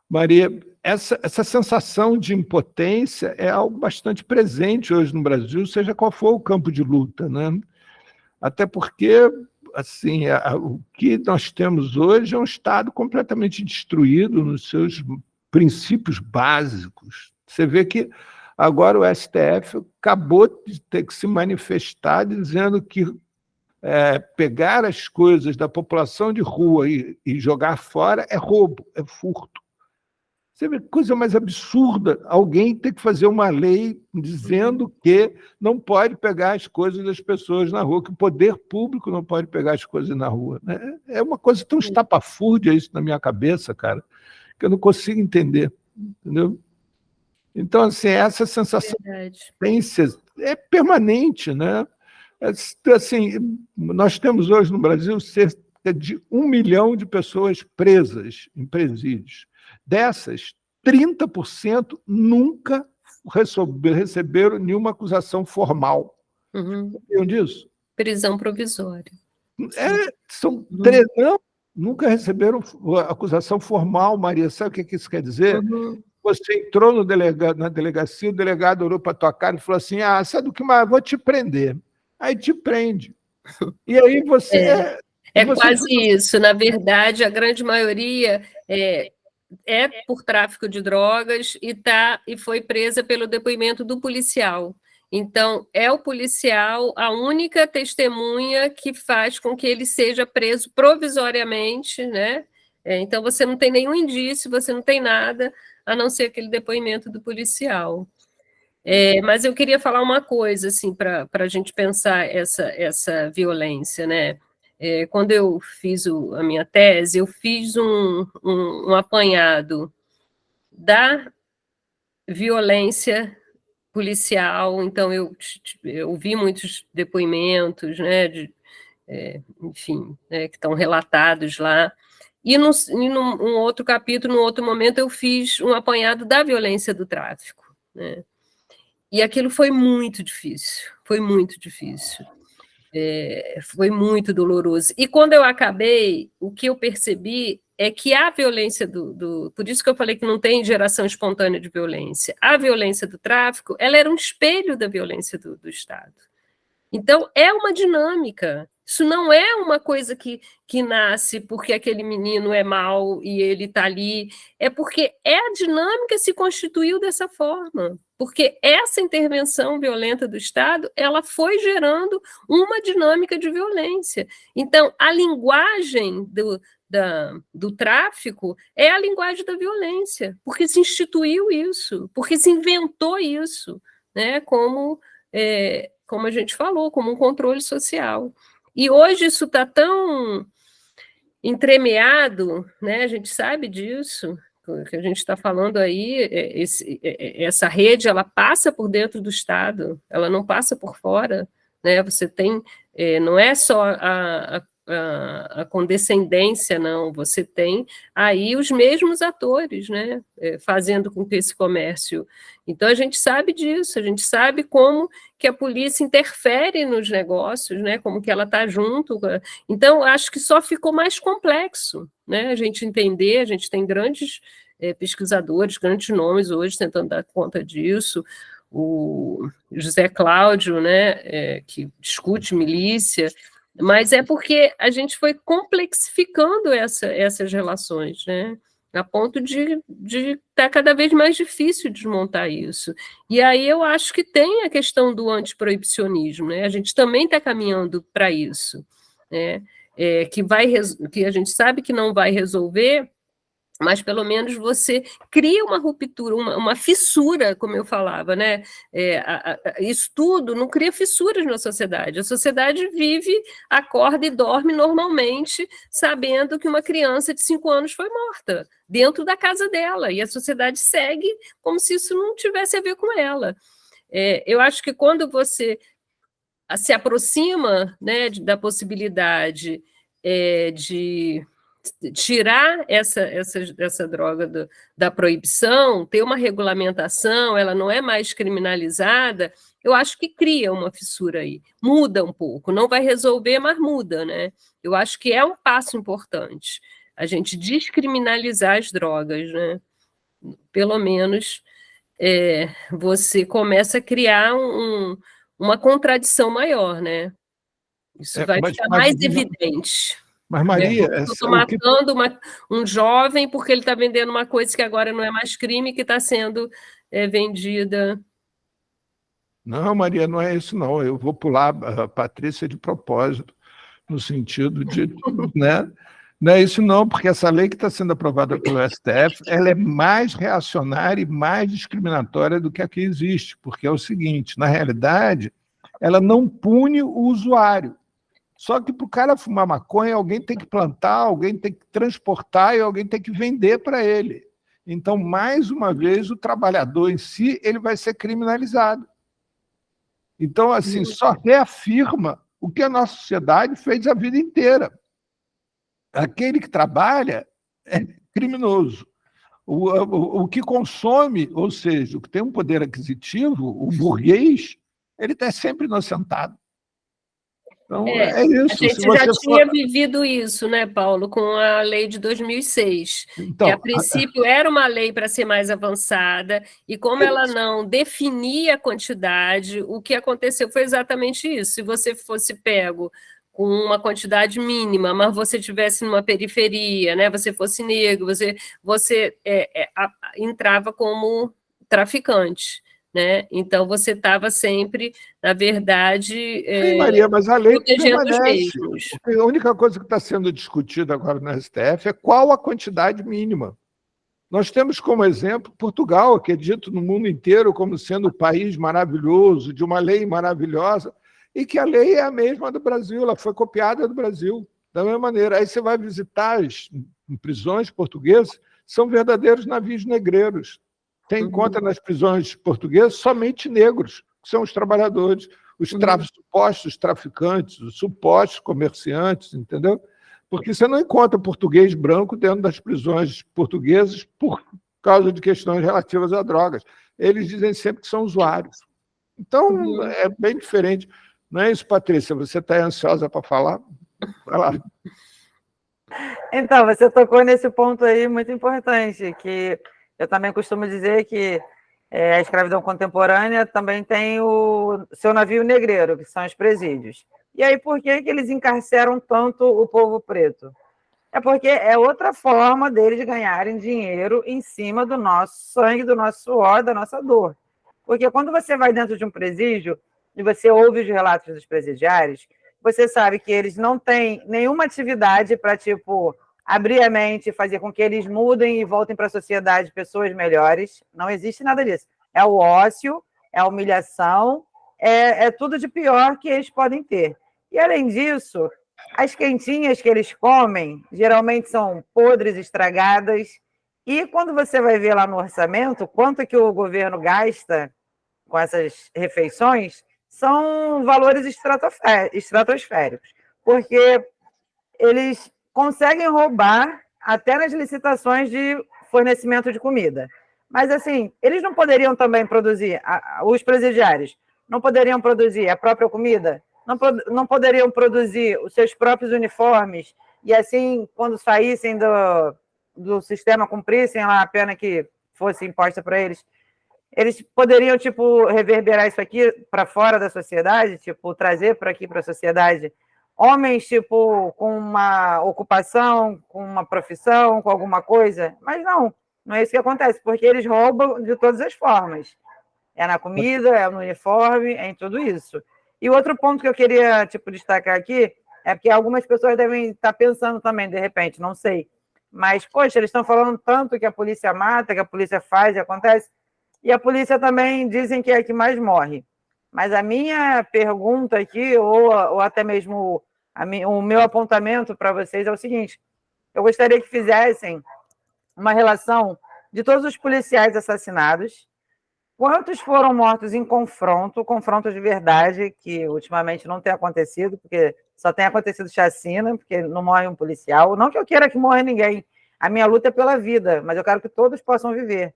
Maria, essa sensação de impotência é algo bastante presente hoje no Brasil, seja qual for o campo de luta, né? Até porque, assim, o que nós temos hoje é um Estado completamente destruído nos seus princípios básicos. Você vê que agora o STF acabou de ter que se manifestar dizendo que pegar as coisas da população de rua e jogar fora é roubo, é furto. Você vê que coisa mais absurda, alguém tem que fazer uma lei dizendo que não pode pegar as coisas das pessoas na rua, que o poder público não pode pegar as coisas na rua. Né? É uma coisa tão estapafúrdia isso na minha cabeça, cara, que eu não consigo entender, entendeu? Então, assim, essa sensação é permanente, né? Assim, nós temos hoje no Brasil cerca de 1 milhão de pessoas presas em presídios. Dessas, 30% nunca receberam nenhuma acusação formal. Sabiam disso? Prisão provisória. São nunca receberam acusação formal, Maria. Sabe o que isso quer dizer? Você entrou na delegacia, o delegado olhou para a tua cara e falou assim, sabe do que mais? Vou te prender. Aí te prende. E aí você... quase isso. Na verdade, a grande maioria é por tráfico de drogas e foi presa pelo depoimento do policial. Então, é o policial a única testemunha que faz com que ele seja preso provisoriamente, né? Então, você não tem nenhum indício, você não tem nada, a não ser aquele depoimento do policial. Mas eu queria falar uma coisa, assim, para a gente pensar essa violência, né? Quando eu fiz a minha tese, eu fiz um apanhado da violência policial, então eu ouvi muitos depoimentos, né, enfim, né, que estão relatados lá, e num outro capítulo, num outro momento, eu fiz um apanhado da violência do tráfico, né? E aquilo foi muito difícil, foi muito difícil. Foi muito doloroso. E quando eu acabei, o que eu percebi é que a violência por isso que eu falei que não tem geração espontânea de violência, a violência do tráfico, ela era um espelho da violência do Estado. Então, é uma dinâmica. Isso não é uma coisa que nasce porque aquele menino é mau e ele está ali. É porque a dinâmica se constituiu dessa forma. Porque essa intervenção violenta do Estado, ela foi gerando uma dinâmica de violência. Então, a linguagem do tráfico é a linguagem da violência, porque se instituiu isso, porque se inventou isso, né, como a gente falou, como um controle social. E hoje isso está tão entremeado, né? A gente sabe disso, que a gente está falando aí, essa rede, ela passa por dentro do Estado, ela não passa por fora, né? Você tem, não é só a condescendência, não, você tem aí os mesmos atores, né, fazendo com que esse comércio... Então, a gente sabe disso, a gente sabe como que a polícia interfere nos negócios, né, como que ela está junto. Então, acho que só ficou mais complexo, né, a gente entender, a gente tem grandes pesquisadores, grandes nomes hoje tentando dar conta disso, o José Cláudio, né, que discute milícia, mas é porque a gente foi complexificando essas relações, né? A ponto de estar cada vez mais difícil desmontar isso. E aí eu acho que tem a questão do antiproibicionismo, né? A gente também está caminhando para isso, né? Que a gente sabe que não vai resolver, mas pelo menos você cria uma ruptura, uma fissura, como eu falava, né? Isso tudo não cria fissuras na sociedade. A sociedade vive, acorda e dorme normalmente, sabendo que uma criança de 5 anos foi morta dentro da casa dela, e a sociedade segue como se isso não tivesse a ver com ela. Eu acho que quando você se aproxima, né, da possibilidade de tirar essa droga da proibição, ter uma regulamentação, ela não é mais criminalizada, eu acho que cria uma fissura aí, muda um pouco, não vai resolver, mas muda, né? Eu acho que é um passo importante, a gente descriminalizar as drogas, né? Pelo menos você começa a criar uma contradição maior, né? Isso vai ficar mais evidente. Mas, Maria... Estou matando um jovem porque ele está vendendo uma coisa que agora não é mais crime, que está sendo vendida. Não, Maria, não é isso, não. Eu vou pular a Patrícia de propósito, no sentido de... né? Não é isso, não, porque essa lei que está sendo aprovada pelo STF, ela é mais reacionária e mais discriminatória do que a que existe, porque é o seguinte, na realidade, ela não pune o usuário. Só que para o cara fumar maconha, alguém tem que plantar, alguém tem que transportar e alguém tem que vender para ele. Então, mais uma vez, o trabalhador em si ele vai ser criminalizado. Então, assim, só reafirma o que a nossa sociedade fez a vida inteira. Aquele que trabalha é criminoso. O que consome, ou seja, o que tem um poder aquisitivo, o burguês, ele está sempre inocentado. Então, é isso. A gente já tinha vivido isso, né, Paulo, com a lei de 2006, então, que a princípio era uma lei para ser mais avançada, e como ela não definia a quantidade, o que aconteceu foi exatamente isso. Se você fosse pego com uma quantidade mínima, mas você estivesse numa periferia, né, você fosse negro, você entrava como traficante. Né? Então, você estava sempre, na verdade, Sim, Maria, mas a lei protegendo os permanece. mesmos. A única coisa que está sendo discutida agora no STF é qual a quantidade mínima. Nós temos como exemplo Portugal, que é dito no mundo inteiro como sendo um país maravilhoso, de uma lei maravilhosa, e que a lei é a mesma do Brasil, ela foi copiada do Brasil, da mesma maneira. Aí você vai visitar as prisões portuguesas, são verdadeiros navios negreiros. Tem em conta nas prisões portuguesas somente negros, que são os trabalhadores, os supostos traficantes, os supostos comerciantes, entendeu? Porque você não encontra português branco dentro das prisões portuguesas por causa de questões relativas a drogas. Eles dizem sempre que são usuários. Então, é bem diferente. Não é isso, Patrícia? Você está ansiosa para falar? Vai lá. Então, você tocou nesse ponto aí muito importante, que eu também costumo dizer que a escravidão contemporânea também tem o seu navio negreiro, que são os presídios. E aí, por que eles encarceram tanto o povo preto? É porque é outra forma deles ganharem dinheiro em cima do nosso sangue, do nosso suor, da nossa dor. Porque quando você vai dentro de um presídio e você ouve os relatos dos presidiários, você sabe que eles não têm nenhuma atividade para, tipo, abrir a mente, fazer com que eles mudem e voltem para a sociedade pessoas melhores. Não existe nada disso. É o ócio, é a humilhação, é tudo de pior que eles podem ter. E, além disso, as quentinhas que eles comem geralmente são podres, estragadas. E quando você vai ver lá no orçamento, quanto que o governo gasta com essas refeições, são valores estratosféricos, porque eles conseguem roubar até nas licitações de fornecimento de comida. Mas, assim, eles não poderiam também produzir, os presidiários, não poderiam produzir a própria comida? Não poderiam produzir os seus próprios uniformes? E, assim, quando saíssem do sistema, cumprissem lá a pena que fosse imposta para eles poderiam, tipo, reverberar isso aqui para fora da sociedade, tipo, trazer para aqui para a sociedade homens, tipo, com uma ocupação, com uma profissão, com alguma coisa, mas não é isso que acontece, porque eles roubam de todas as formas. É na comida, é no uniforme, é em tudo isso. E outro ponto que eu queria, tipo, destacar aqui é que algumas pessoas devem estar pensando também, de repente, não sei, mas, poxa, eles estão falando tanto que a polícia mata, que a polícia faz e acontece, e a polícia também dizem que é a que mais morre. Mas a minha pergunta aqui, ou até mesmo o meu apontamento para vocês é o seguinte: eu gostaria que fizessem uma relação de todos os policiais assassinados, quantos foram mortos em confronto de verdade, que ultimamente não tem acontecido, porque só tem acontecido chacina, porque não morre um policial. Não que eu queira que morra ninguém, a minha luta é pela vida, mas eu quero que todos possam viver.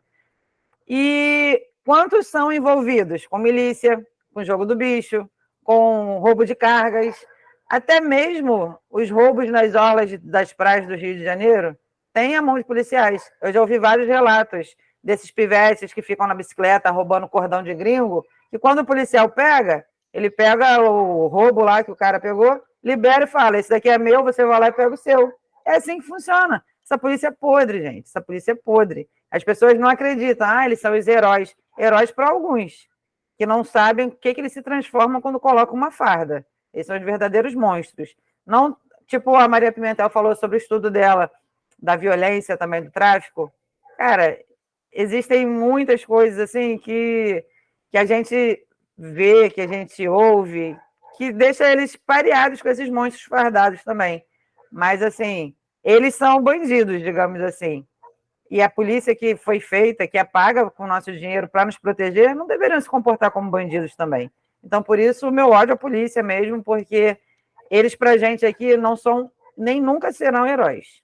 E quantos são envolvidos com milícia, com jogo do bicho, com roubo de cargas, até mesmo os roubos nas orlas das praias do Rio de Janeiro têm a mão de policiais. Eu já ouvi vários relatos desses pivetes que ficam na bicicleta roubando cordão de gringo, que quando o policial pega, ele pega o roubo lá que o cara pegou libera e fala, esse daqui é meu, você vai lá e pega o seu. É assim que funciona. Essa polícia é podre, gente. Essa polícia é podre. As pessoas não acreditam. Eles são os heróis. Heróis para alguns, que não sabem o que eles se transformam quando colocam uma farda. Eles são os verdadeiros monstros. Não, tipo, a Maria Pimentel falou sobre o estudo dela, da violência também, do tráfico. Cara, existem muitas coisas assim que a gente vê, que a gente ouve, que deixa eles pareados com esses monstros fardados também. Mas, assim, eles são bandidos, digamos assim. E a polícia que foi feita, que é paga com o nosso dinheiro para nos proteger, não deveriam se comportar como bandidos também. Então, por isso, o meu ódio à polícia mesmo, porque eles, para a gente aqui, não são, nem nunca serão heróis.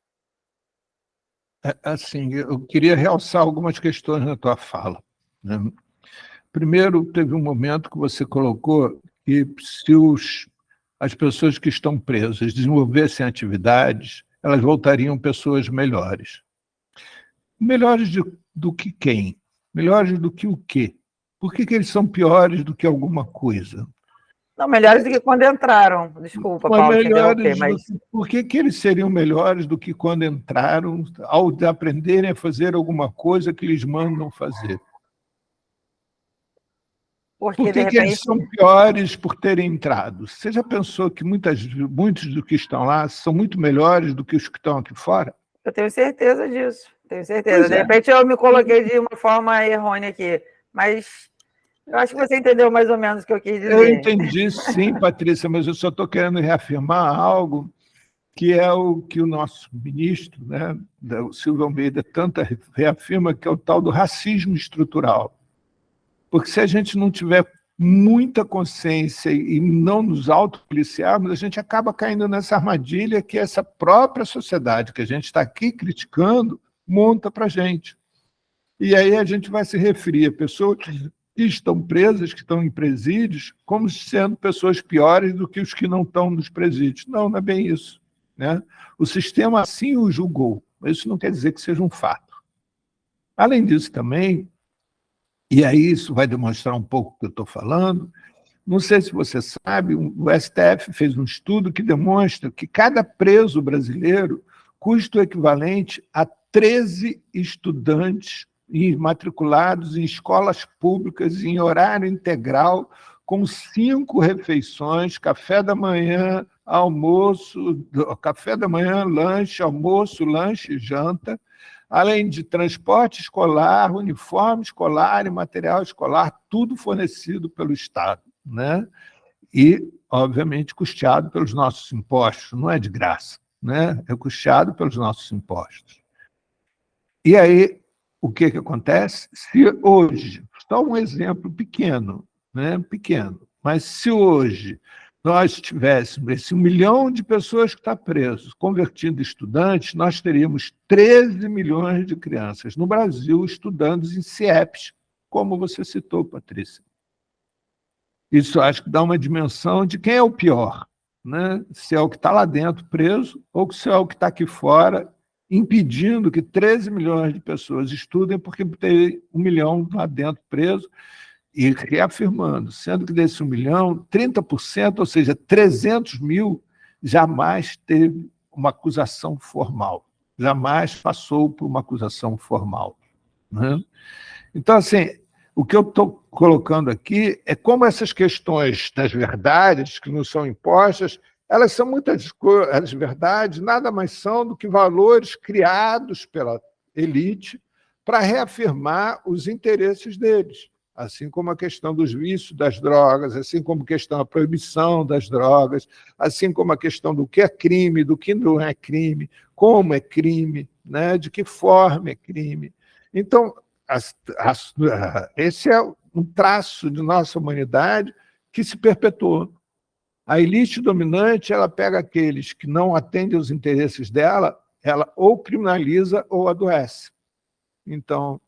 Assim, eu queria realçar algumas questões na tua fala, né? Primeiro, teve um momento que você colocou que se as pessoas que estão presas desenvolvessem atividades, elas voltariam pessoas melhores. Melhores do que quem? Melhores do que o quê? Por que eles são piores do que alguma coisa? Não, melhores do que quando entraram. Desculpa, Mas Paulo, te melhores interromper, mas... Por que eles seriam melhores do que quando entraram, ao aprenderem a fazer alguma coisa que eles mandam fazer? Porque, Por de que eles repente... são piores por terem entrado? Você já pensou que muitos do que estão lá são muito melhores do que os que estão aqui fora? Eu tenho certeza disso, tenho certeza. Pois De é. repente eu me coloquei de uma forma errônea aqui, mas eu acho que você entendeu mais ou menos o que eu quis dizer. Eu entendi, sim, Patrícia, mas eu só estou querendo reafirmar algo que é o que o nosso ministro, né, o Silvio Almeida, tanto reafirma, que é o tal do racismo estrutural. Porque se a gente não tiver muita consciência e não nos autopoliciarmos, a gente acaba caindo nessa armadilha que essa própria sociedade que a gente está aqui criticando monta para a gente. E aí a gente vai se referir a pessoas que estão presas, que estão em presídios, como sendo pessoas piores do que os que não estão nos presídios. Não, não é bem isso, né? O sistema assim o julgou, mas isso não quer dizer que seja um fato. Além disso também, e aí isso vai demonstrar um pouco o que eu estou falando, não sei se você sabe, o STF fez um estudo que demonstra que cada preso brasileiro custa o equivalente a 13 estudantes matriculados em escolas públicas em horário integral, com 5 refeições, café da manhã, almoço, café da manhã, lanche, almoço, lanche e janta, além de transporte escolar, uniforme escolar e material escolar, tudo fornecido pelo Estado, né? E, obviamente, custeado pelos nossos impostos, não é de graça, né? É custeado pelos nossos impostos. E aí, o que acontece? Se hoje, só um exemplo pequeno, né? Pequeno, mas se hoje nós tivéssemos esse 1 milhão de pessoas que estão presas, convertindo em estudantes, nós teríamos 13 milhões de crianças no Brasil estudando em CIEPs, como você citou, Patrícia. Isso acho que dá uma dimensão de quem é o pior, né? Se é o que está lá dentro preso ou se é o que está aqui fora impedindo que 13 milhões de pessoas estudem porque tem 1 milhão lá dentro preso. E reafirmando, sendo que desse 1 milhão, 30%, ou seja, 300 mil, jamais teve uma acusação formal, jamais passou por uma acusação formal, né? Então, assim, o que eu estou colocando aqui é como essas questões das verdades que nos são impostas, elas são muitas coisas, as verdades nada mais são do que valores criados pela elite para reafirmar os interesses deles. Assim como a questão dos vícios das drogas, assim como a questão da proibição das drogas, assim como a questão do que é crime, do que não é crime, como é crime, né? De que forma é crime. Então, esse é um traço de nossa humanidade que se perpetuou. A elite dominante, ela pega aqueles que não atendem aos interesses dela, ela ou criminaliza ou adoece. Então,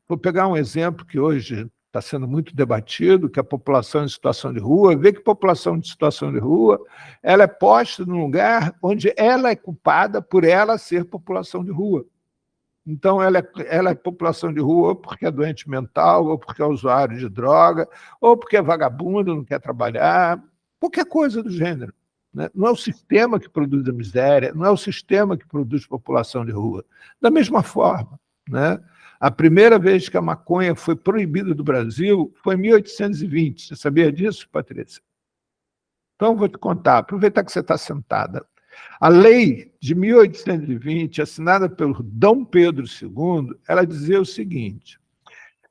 vou pegar um exemplo que hoje está sendo muito debatido, que é a população em situação de rua. Vê que a população de situação de rua ela é posta num lugar onde ela é culpada por ela ser população de rua. Então, ela é população de rua ou porque é doente mental, ou porque é usuário de droga, ou porque é vagabundo, não quer trabalhar, qualquer coisa do gênero. né? Não é o sistema que produz a miséria, não é o sistema que produz população de rua. Da mesma forma, né? A primeira vez que a maconha foi proibida do Brasil foi em 1820. Você sabia disso, Patrícia? Então, vou te contar, aproveitar que você está sentada. A lei de 1820, assinada pelo Dom Pedro II, ela dizia o seguinte: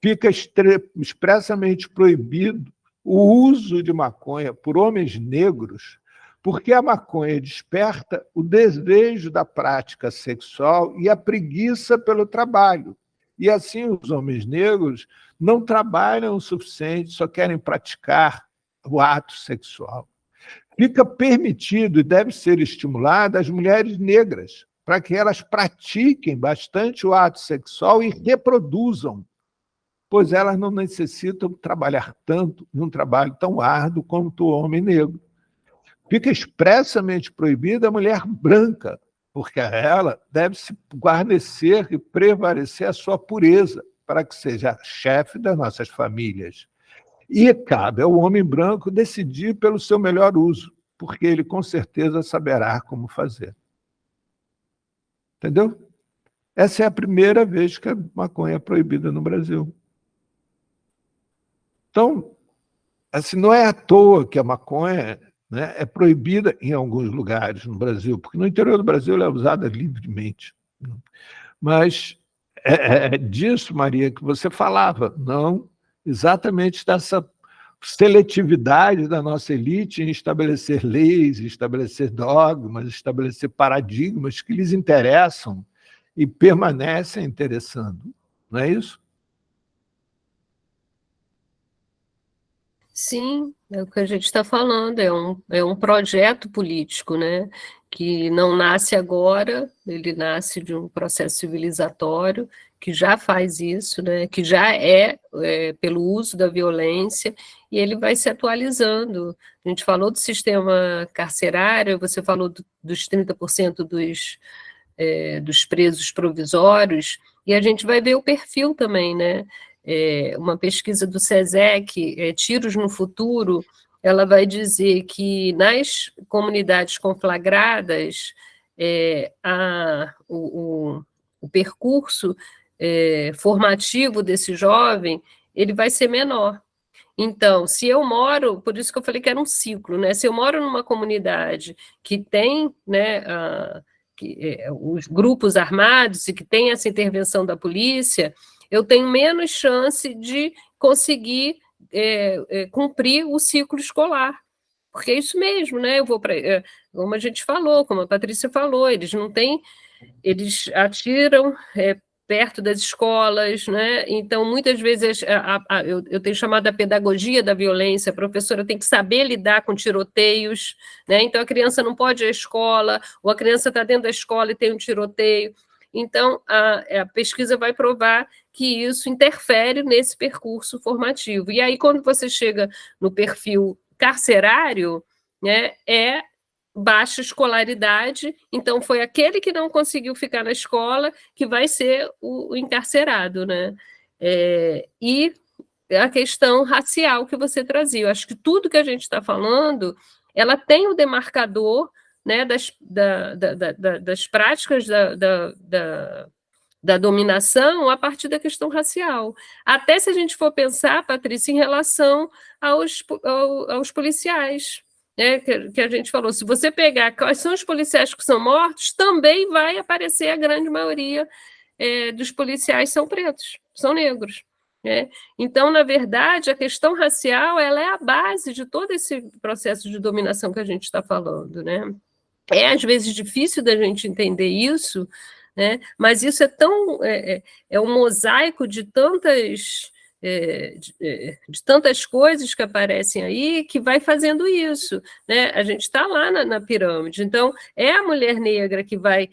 fica expressamente proibido o uso de maconha por homens negros, porque a maconha desperta o desejo da prática sexual e a preguiça pelo trabalho. E assim os homens negros não trabalham o suficiente, só querem praticar o ato sexual. Fica permitido e deve ser estimulado as mulheres negras, para que elas pratiquem bastante o ato sexual e reproduzam, pois elas não necessitam trabalhar tanto num trabalho tão árduo quanto o homem negro. Fica expressamente proibida a mulher branca, porque a ela deve-se guarnecer e prevalecer a sua pureza, para que seja chefe das nossas famílias. E cabe ao homem branco decidir pelo seu melhor uso, porque ele com certeza saberá como fazer. Entendeu? Essa é a primeira vez que a maconha é proibida no Brasil. Então, assim, não é à toa que a maconha, né, é proibida em alguns lugares no Brasil, porque no interior do Brasil ela é usada livremente. Mas é disso, Maria, que você falava, não exatamente dessa seletividade da nossa elite em estabelecer leis, estabelecer dogmas, estabelecer paradigmas que lhes interessam e permanecem interessando. Não é isso? Sim, é o que a gente está falando, é um projeto político, né, que não nasce agora, ele nasce de um processo civilizatório, que já faz isso, né, que já é pelo uso da violência, e ele vai se atualizando. A gente falou do sistema carcerário, você falou dos 30% dos presos provisórios, e a gente vai ver o perfil também, né? Uma pesquisa do SESEC, Tiros no Futuro, ela vai dizer que nas comunidades conflagradas, o percurso formativo desse jovem, ele vai ser menor. Então, se eu moro, por isso que eu falei que era um ciclo, né? Se eu moro numa comunidade que tem, né, os grupos armados e que tem essa intervenção da polícia, eu tenho menos chance de conseguir cumprir o ciclo escolar. Porque é isso mesmo, né? Eu vou para. Como a gente falou, como a Patrícia falou, eles não têm. Eles atiram perto das escolas, né? Então, muitas vezes, eu tenho chamado a pedagogia da violência, a professora tem que saber lidar com tiroteios, né? Então, a criança não pode ir à escola, ou a criança está dentro da escola e tem um tiroteio. Então, a pesquisa vai provar que isso interfere nesse percurso formativo. E aí, quando você chega no perfil carcerário, né, baixa escolaridade, então foi aquele que não conseguiu ficar na escola que vai ser o encarcerado, né? E a questão racial que você trazia. Eu acho que tudo que a gente está falando, ela tem o demarcador, né, das práticas da dominação a partir da questão racial. Até se a gente for pensar, Patrícia, em relação aos policiais, né, que a gente falou, se você pegar quais são os policiais que são mortos, também vai aparecer a grande maioria dos policiais são pretos, são negros. Né? Então, na verdade, a questão racial ela é a base de todo esse processo de dominação que a gente está falando. Né? É, às vezes, difícil da gente entender isso, né? Mas isso é um mosaico de tantas coisas que aparecem aí que vai fazendo isso, né? A gente está lá na pirâmide, então é a mulher negra que vai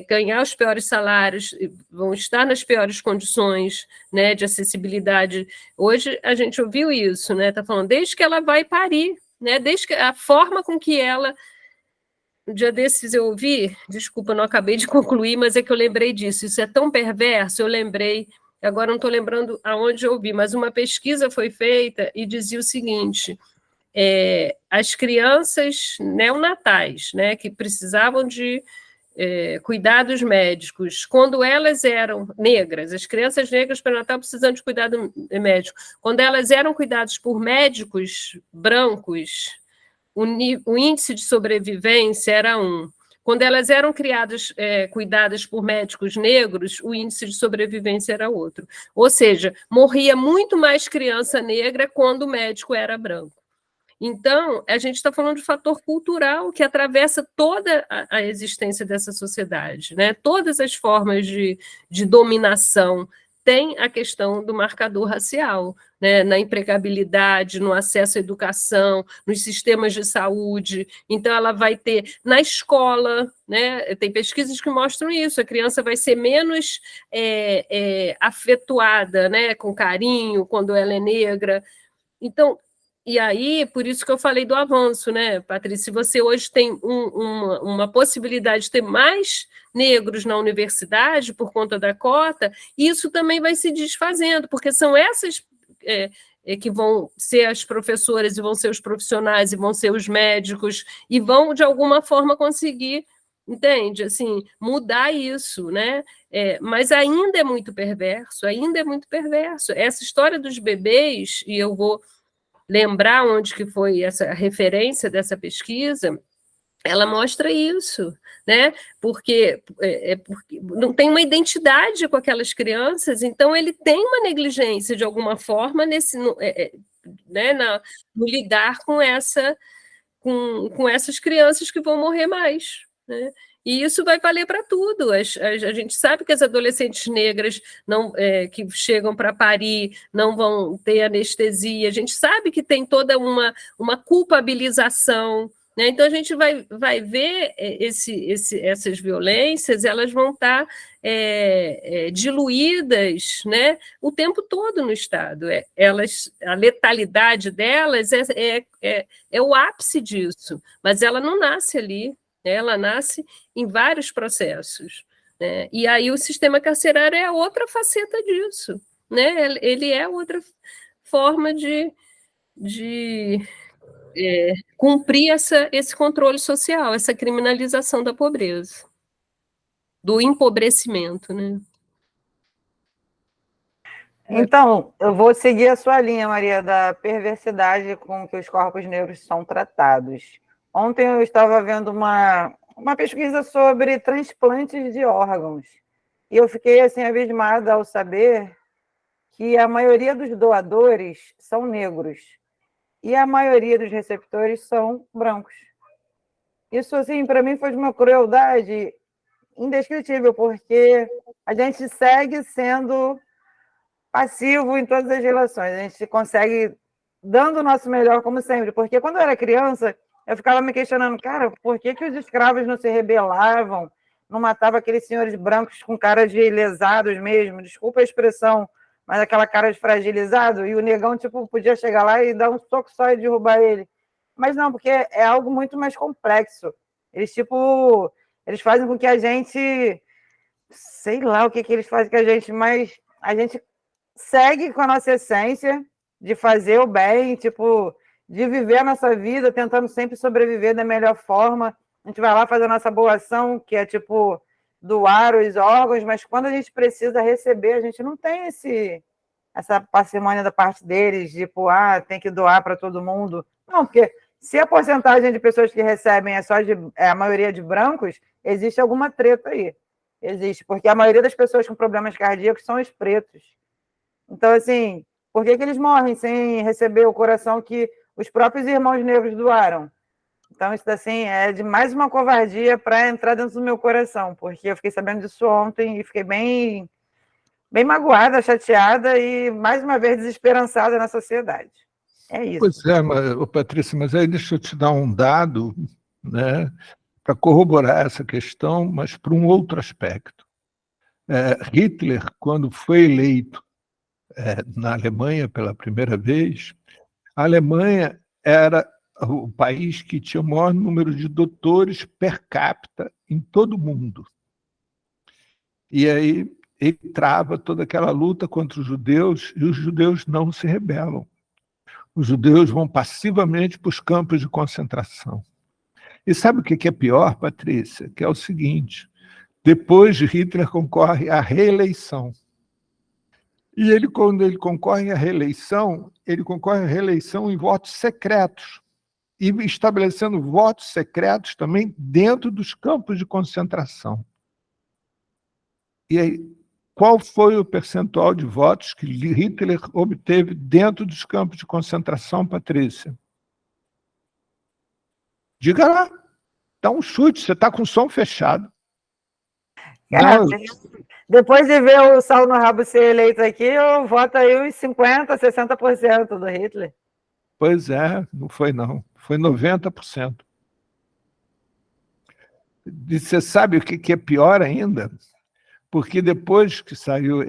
ganhar os piores salários, vão estar nas piores condições, né, de acessibilidade. Hoje a gente ouviu isso, né? Está falando desde que ela vai parir, né? Desde que a forma com que ela. Um dia desses eu ouvi, desculpa, não acabei de concluir, mas é que eu lembrei disso. Isso é tão perverso, eu lembrei. Agora não estou lembrando aonde eu ouvi, mas uma pesquisa foi feita e dizia o seguinte: as crianças neonatais, né, que precisavam de cuidados médicos, quando elas eram negras, as crianças negras pré-natal precisando de cuidado médico, quando elas eram cuidadas por médicos brancos, o índice de sobrevivência era 1. Quando elas eram cuidadas por médicos negros, o índice de sobrevivência era outro. Ou seja, morria muito mais criança negra quando o médico era branco. Então, a gente está falando de fator cultural que atravessa toda a existência dessa sociedade, né? Todas as formas de dominação têm a questão do marcador racial, né? Na empregabilidade, no acesso à educação, nos sistemas de saúde. Então, ela vai ter na escola, né? Tem pesquisas que mostram isso, a criança vai ser menos afetuada, né? Com carinho, quando ela é negra. Então, e aí, por isso que eu falei do avanço, né, Patrícia? Se você hoje tem uma possibilidade de ter mais negros na universidade por conta da cota, isso também vai se desfazendo, porque são essas que vão ser as professoras e vão ser os profissionais e vão ser os médicos e vão, de alguma forma, conseguir, entende? Assim, mudar isso, né? Mas ainda é muito perverso, ainda é muito perverso. Essa história dos bebês, e eu vou lembrar onde que foi essa referência dessa pesquisa, ela mostra isso, né? Porque não tem uma identidade com aquelas crianças, então ele tem uma negligência de alguma forma né, no lidar com essas crianças que vão morrer mais, né? E isso vai valer para tudo. A gente sabe que as adolescentes negras que chegam para parir não vão ter anestesia, a gente sabe que tem toda uma culpabilização, né? Então, a gente vai ver essas violências, elas vão estar diluídas, né, o tempo todo no Estado. A letalidade delas é o ápice disso, mas ela não nasce ali. Ela nasce em vários processos, né? E aí o sistema carcerário é outra faceta disso, né? Ele é outra forma de cumprir esse controle social, essa criminalização da pobreza, do empobrecimento, né? Então, eu vou seguir a sua linha, Maria, da perversidade com que os corpos negros são tratados. Ontem eu estava vendo uma pesquisa sobre transplantes de órgãos. E eu fiquei assim, abismada ao saber que a maioria dos doadores são negros e a maioria dos receptores são brancos. Isso, assim, para mim foi de uma crueldade indescritível, porque a gente segue sendo passivo em todas as relações. A gente consegue dando o nosso melhor, como sempre. Porque quando eu era criança, eu ficava me questionando, cara, por que os escravos não se rebelavam, não matavam aqueles senhores brancos com cara de lesados mesmo, desculpa a expressão, mas aquela cara de fragilizado, e o negão, tipo, podia chegar lá e dar um soco só e derrubar ele. Mas não, porque é algo muito mais complexo. Eles fazem com que a gente, sei lá o que eles fazem com a gente, mas a gente segue com a nossa essência de fazer o bem, tipo, de viver a nossa vida, tentando sempre sobreviver da melhor forma. A gente vai lá fazer a nossa boa ação, que é, tipo, doar os órgãos, mas quando a gente precisa receber, a gente não tem essa parcimônia da parte deles, tipo, tem que doar para todo mundo. Não, porque se a porcentagem de pessoas que recebem é a maioria de brancos, existe alguma treta aí. Existe, porque a maioria das pessoas com problemas cardíacos são os pretos. Então, assim, por que eles morrem sem receber o coração que os próprios irmãos negros doaram? Então, isso, assim, é de mais uma covardia para entrar dentro do meu coração, porque eu fiquei sabendo disso ontem e fiquei bem, bem magoada, chateada e, mais uma vez, desesperançada na sociedade. É isso. Pois é, Patrícia, mas aí deixa eu te dar um dado, né, para corroborar essa questão, mas para um outro aspecto. Hitler, quando foi eleito na Alemanha pela primeira vez, a Alemanha era o país que tinha o maior número de doutores per capita em todo o mundo. E aí ele trava toda aquela luta contra os judeus, e os judeus não se rebelam. Os judeus vão passivamente para os campos de concentração. E sabe o que é pior, Patrícia? Que é o seguinte, depois de Hitler concorre à reeleição. E ele, quando ele concorre à reeleição em votos secretos, e estabelecendo votos secretos também dentro dos campos de concentração. E aí, qual foi o percentual de votos que Hitler obteve dentro dos campos de concentração, Patrícia? Diga lá, dá um chute, você está com o som fechado. Cara, depois de ver o Saulo no Rabo ser eleito aqui, eu voto aí uns 50%, 60% do Hitler. Pois é, não foi não, foi 90%. E você sabe o que é pior ainda? Porque depois que saiu,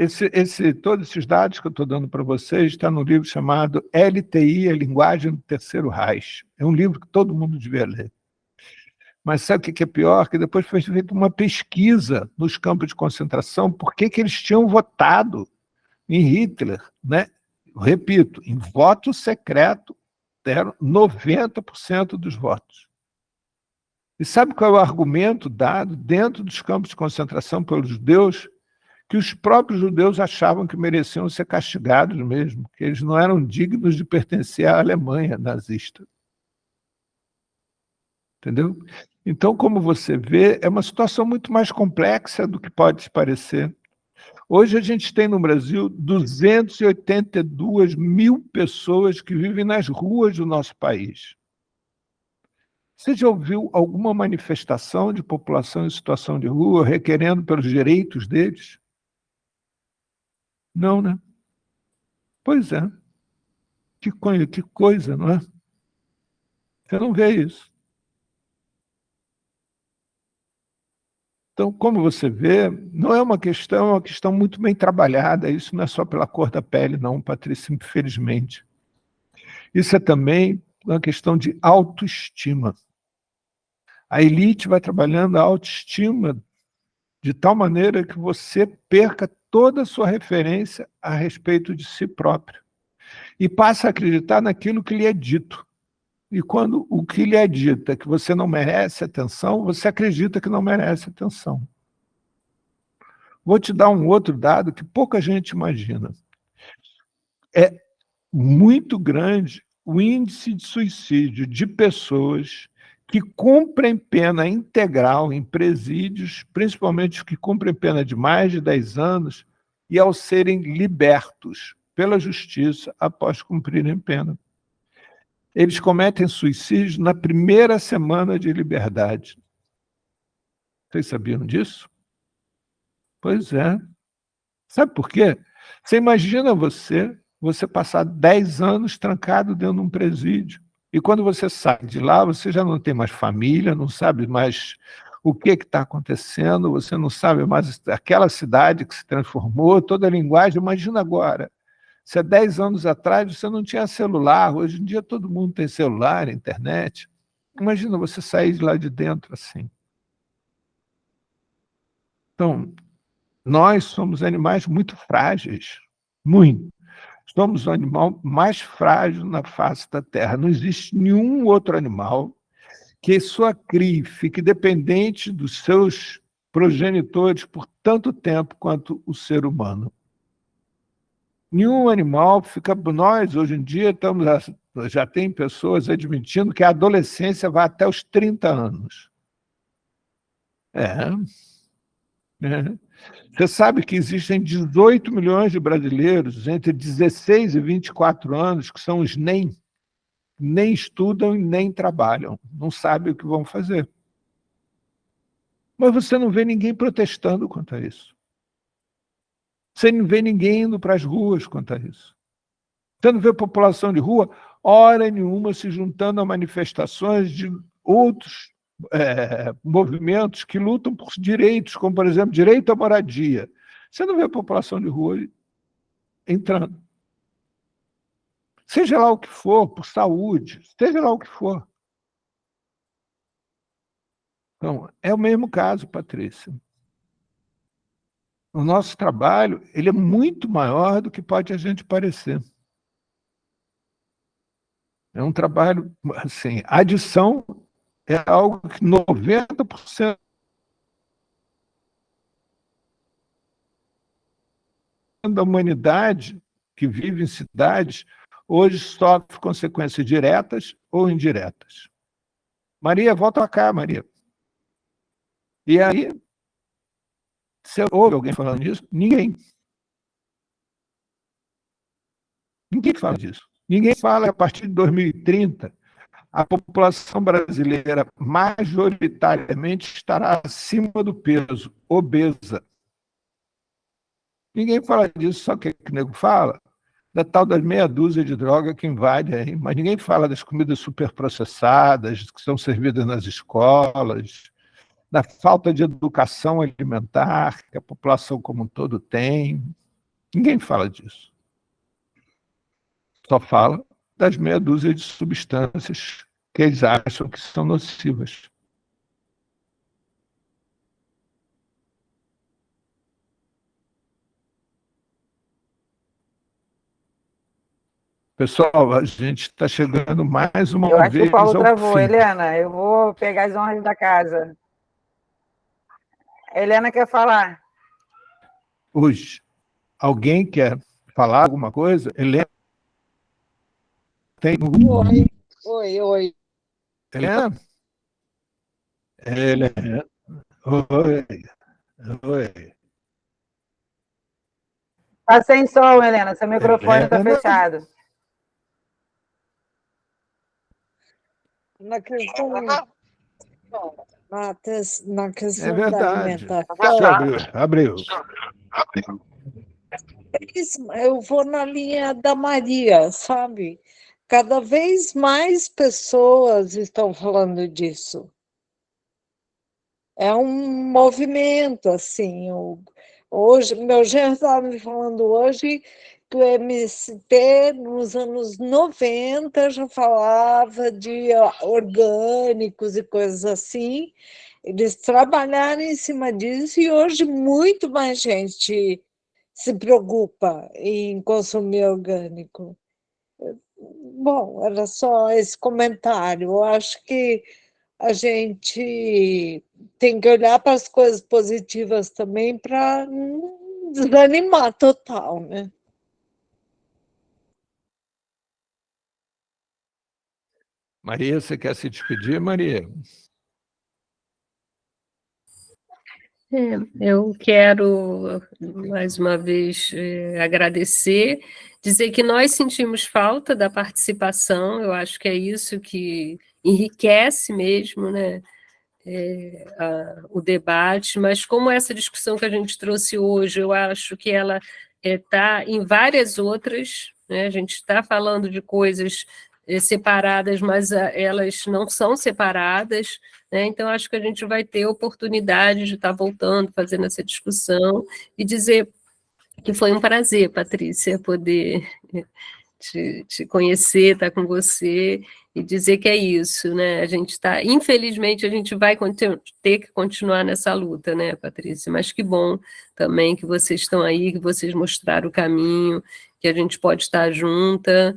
todos esses dados que eu estou dando para vocês está no livro chamado LTI, a Linguagem do Terceiro Reich. É um livro que todo mundo devia ler. Mas sabe o que é pior? Que depois foi feita uma pesquisa nos campos de concentração, por que eles tinham votado em Hitler, né? Repito, em voto secreto, deram 90% dos votos. E sabe qual é o argumento dado dentro dos campos de concentração pelos judeus? Que os próprios judeus achavam que mereciam ser castigados mesmo, que eles não eram dignos de pertencer à Alemanha nazista. Entendeu? Então, como você vê, é uma situação muito mais complexa do que pode parecer. Hoje a gente tem no Brasil 282 mil pessoas que vivem nas ruas do nosso país. Você já ouviu alguma manifestação de população em situação de rua requerendo pelos direitos deles? Não, né? Pois é. Que coisa, não é? Você não vê isso. Então, como você vê, não é uma questão, é uma questão muito bem trabalhada. Isso não é só pela cor da pele, não, Patrícia, infelizmente. Isso é também uma questão de autoestima. A elite vai trabalhando a autoestima de tal maneira que você perca toda a sua referência a respeito de si próprio e passa a acreditar naquilo que lhe é dito. E quando o que lhe é dito é que você não merece atenção, você acredita que não merece atenção. Vou te dar um outro dado que pouca gente imagina. É muito grande o índice de suicídio de pessoas que cumprem pena integral em presídios, principalmente os que cumprem pena de mais de 10 anos, e ao serem libertos pela justiça após cumprirem pena. Eles cometem suicídio na primeira semana de liberdade. Vocês sabiam disso? Pois é. Sabe por quê? Você imagina você passar 10 anos trancado dentro de um presídio. E quando você sai de lá, você já não tem mais família, não sabe mais o que está acontecendo, você não sabe mais aquela cidade que se transformou, toda a linguagem. Imagina agora, se há 10 anos atrás você não tinha celular, hoje em dia todo mundo tem celular, internet. Imagina você sair de lá de dentro assim. Então, nós somos animais muito frágeis, muito. Somos o animal mais frágil na face da Terra. Não existe nenhum outro animal que sua cria fique dependente dos seus progenitores por tanto tempo quanto o ser humano. Nenhum animal fica... Nós, hoje em dia, já tem pessoas admitindo que a adolescência vai até os 30 anos. É. Você sabe que existem 18 milhões de brasileiros entre 16 e 24 anos que são os nem estudam e nem trabalham, não sabem o que vão fazer. Mas você não vê ninguém protestando contra isso. Você não vê ninguém indo para as ruas contra isso. Você não vê a população de rua, hora nenhuma, se juntando a manifestações de outros movimentos que lutam por direitos, como, por exemplo, direito à moradia. Você não vê a população de rua entrando. Seja lá o que for, por saúde, seja lá o que for. Então, é o mesmo caso, Patrícia. O nosso trabalho ele é muito maior do que pode a gente parecer. É um trabalho, assim, a adição é algo que 90% da humanidade que vive em cidades hoje sofre consequências diretas ou indiretas. Maria, volta cá, Maria. E aí, você ouve alguém falando disso? Ninguém. Ninguém fala disso. Ninguém fala que a partir de 2030 a população brasileira majoritariamente estará acima do peso, obesa. Ninguém fala disso, só que o nego fala da tal das meia dúzia de droga que invade aí, mas ninguém fala das comidas superprocessadas que são servidas nas escolas, da falta de educação alimentar que a população como um todo tem. Ninguém fala disso. Só fala das meia dúzia de substâncias que eles acham que são nocivas. Pessoal, a gente está chegando mais uma Eu acho vez que o Paulo ao travou. fim. Helena, eu vou pegar as honras da casa. A Helena quer falar. Hoje, alguém quer falar alguma coisa? Helena? Tem... Oi. Helena? Helena? Oi. Tá sem som, Helena. Seu microfone está Helena? fechado. Na questão, na É questão da verdade. alimentação, Abriu. eu vou na linha da Maria, sabe? Cada vez mais pessoas estão falando disso. É um movimento, assim. Hoje, meu genro estava me falando hoje que o MST, nos anos 90, já falava de orgânicos e coisas assim. Eles trabalharam em cima disso e hoje muito mais gente se preocupa em consumir orgânico. Bom, era só esse comentário. Eu acho que a gente tem que olhar para as coisas positivas também para não desanimar total, né? Maria, você quer se despedir, Maria? Eu quero, mais uma vez, agradecer, dizer que nós sentimos falta da participação, eu acho que é isso que enriquece mesmo, né, o debate, mas como essa discussão que a gente trouxe hoje, eu acho que ela está em várias outras, né, a gente está falando de coisas separadas, mas elas não são separadas, né? Então, acho que a gente vai ter oportunidade de estar voltando, fazendo essa discussão, e dizer que foi um prazer, Patrícia, poder te conhecer, estar com você, e dizer que é isso, né? A gente está, infelizmente, a gente vai ter que continuar nessa luta, né, Patrícia? Mas que bom também que vocês estão aí, que vocês mostraram o caminho, que a gente pode estar juntas,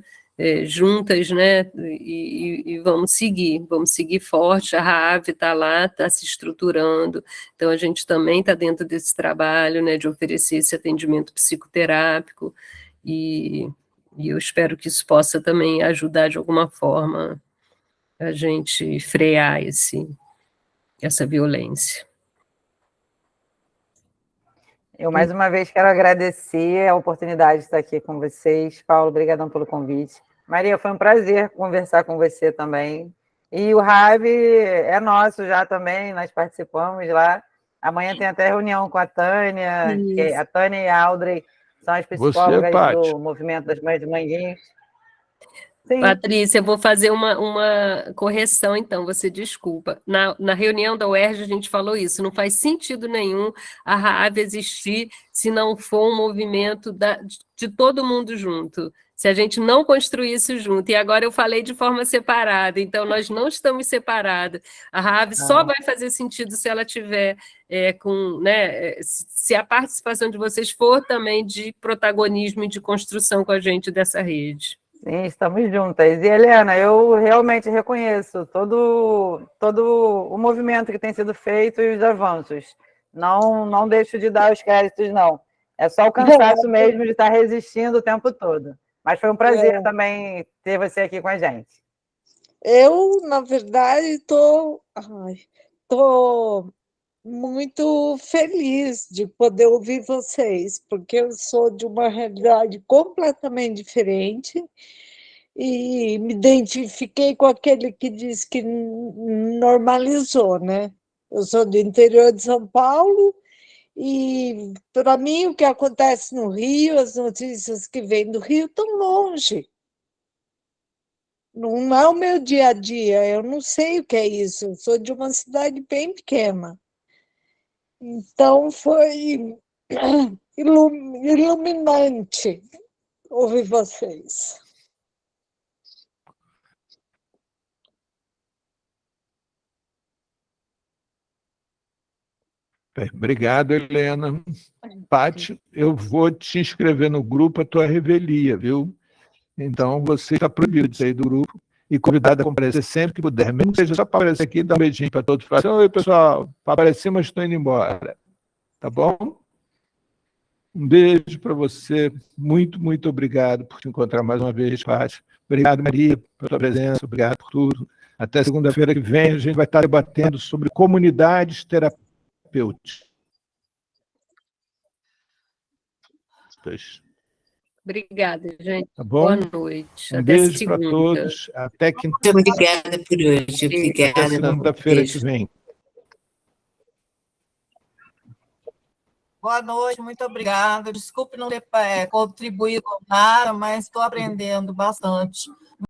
né, e vamos seguir forte, a RAAV está lá, está se estruturando, então a gente também está dentro desse trabalho, né, de oferecer esse atendimento psicoterápico, e eu espero que isso possa também ajudar de alguma forma a gente frear essa violência. Eu, mais uma vez, quero agradecer a oportunidade de estar aqui com vocês. Paulo, obrigadão pelo convite. Maria, foi um prazer conversar com você também. E o RAV é nosso já também, nós participamos lá. Amanhã tem até reunião com a Tânia, a Tânia e a Audrey são as psicólogas do Movimento das Mães de Manguinhos. Sim. Patrícia, eu vou fazer uma correção, então, você desculpa. Na reunião da UERJ, a gente falou isso, não faz sentido nenhum a RAAV existir se não for um movimento de todo mundo junto, se a gente não construir isso junto. E agora eu falei de forma separada, então nós não estamos separados. A RAAV só vai fazer sentido se ela tiver se a participação de vocês for também de protagonismo e de construção com a gente dessa rede. Sim, estamos juntas. E, Helena, eu realmente reconheço todo o movimento que tem sido feito e os avanços. Não deixo de dar os créditos, não. É só o cansaço mesmo de estar resistindo o tempo todo. Mas foi um prazer também ter você aqui com a gente. Eu, na verdade, estou muito feliz de poder ouvir vocês, porque eu sou de uma realidade completamente diferente e me identifiquei com aquele que diz que normalizou, né? Eu sou do interior de São Paulo e, para mim, o que acontece no Rio, as notícias que vêm do Rio estão longe. Não é o meu dia a dia, eu não sei o que é isso, eu sou de uma cidade bem pequena. Então, foi iluminante ouvir vocês. Bem, obrigado, Helena. Paty, eu vou te inscrever no grupo a tua revelia, viu? Então, você está proibido de sair do grupo e convidado a comparecer sempre que puder. Mesmo que seja só para aparecer aqui, dar um beijinho para todos. Falar assim, oi, pessoal, para aparecer, mas estou indo embora. Tá bom? Um beijo para você. Muito, muito obrigado por te encontrar mais uma vez, Paty. Obrigado, Maria, pela tua presença. Obrigado por tudo. Até segunda-feira que vem, a gente vai estar debatendo sobre comunidades terapêuticas. Obrigada, gente. Tá bom? Boa noite. Um Até beijo para segunda. todos. Até Muito obrigada por hoje. Obrigada. segunda-feira que vem. Boa noite, muito obrigada. Desculpe não ter contribuído com nada, mas estou aprendendo bastante.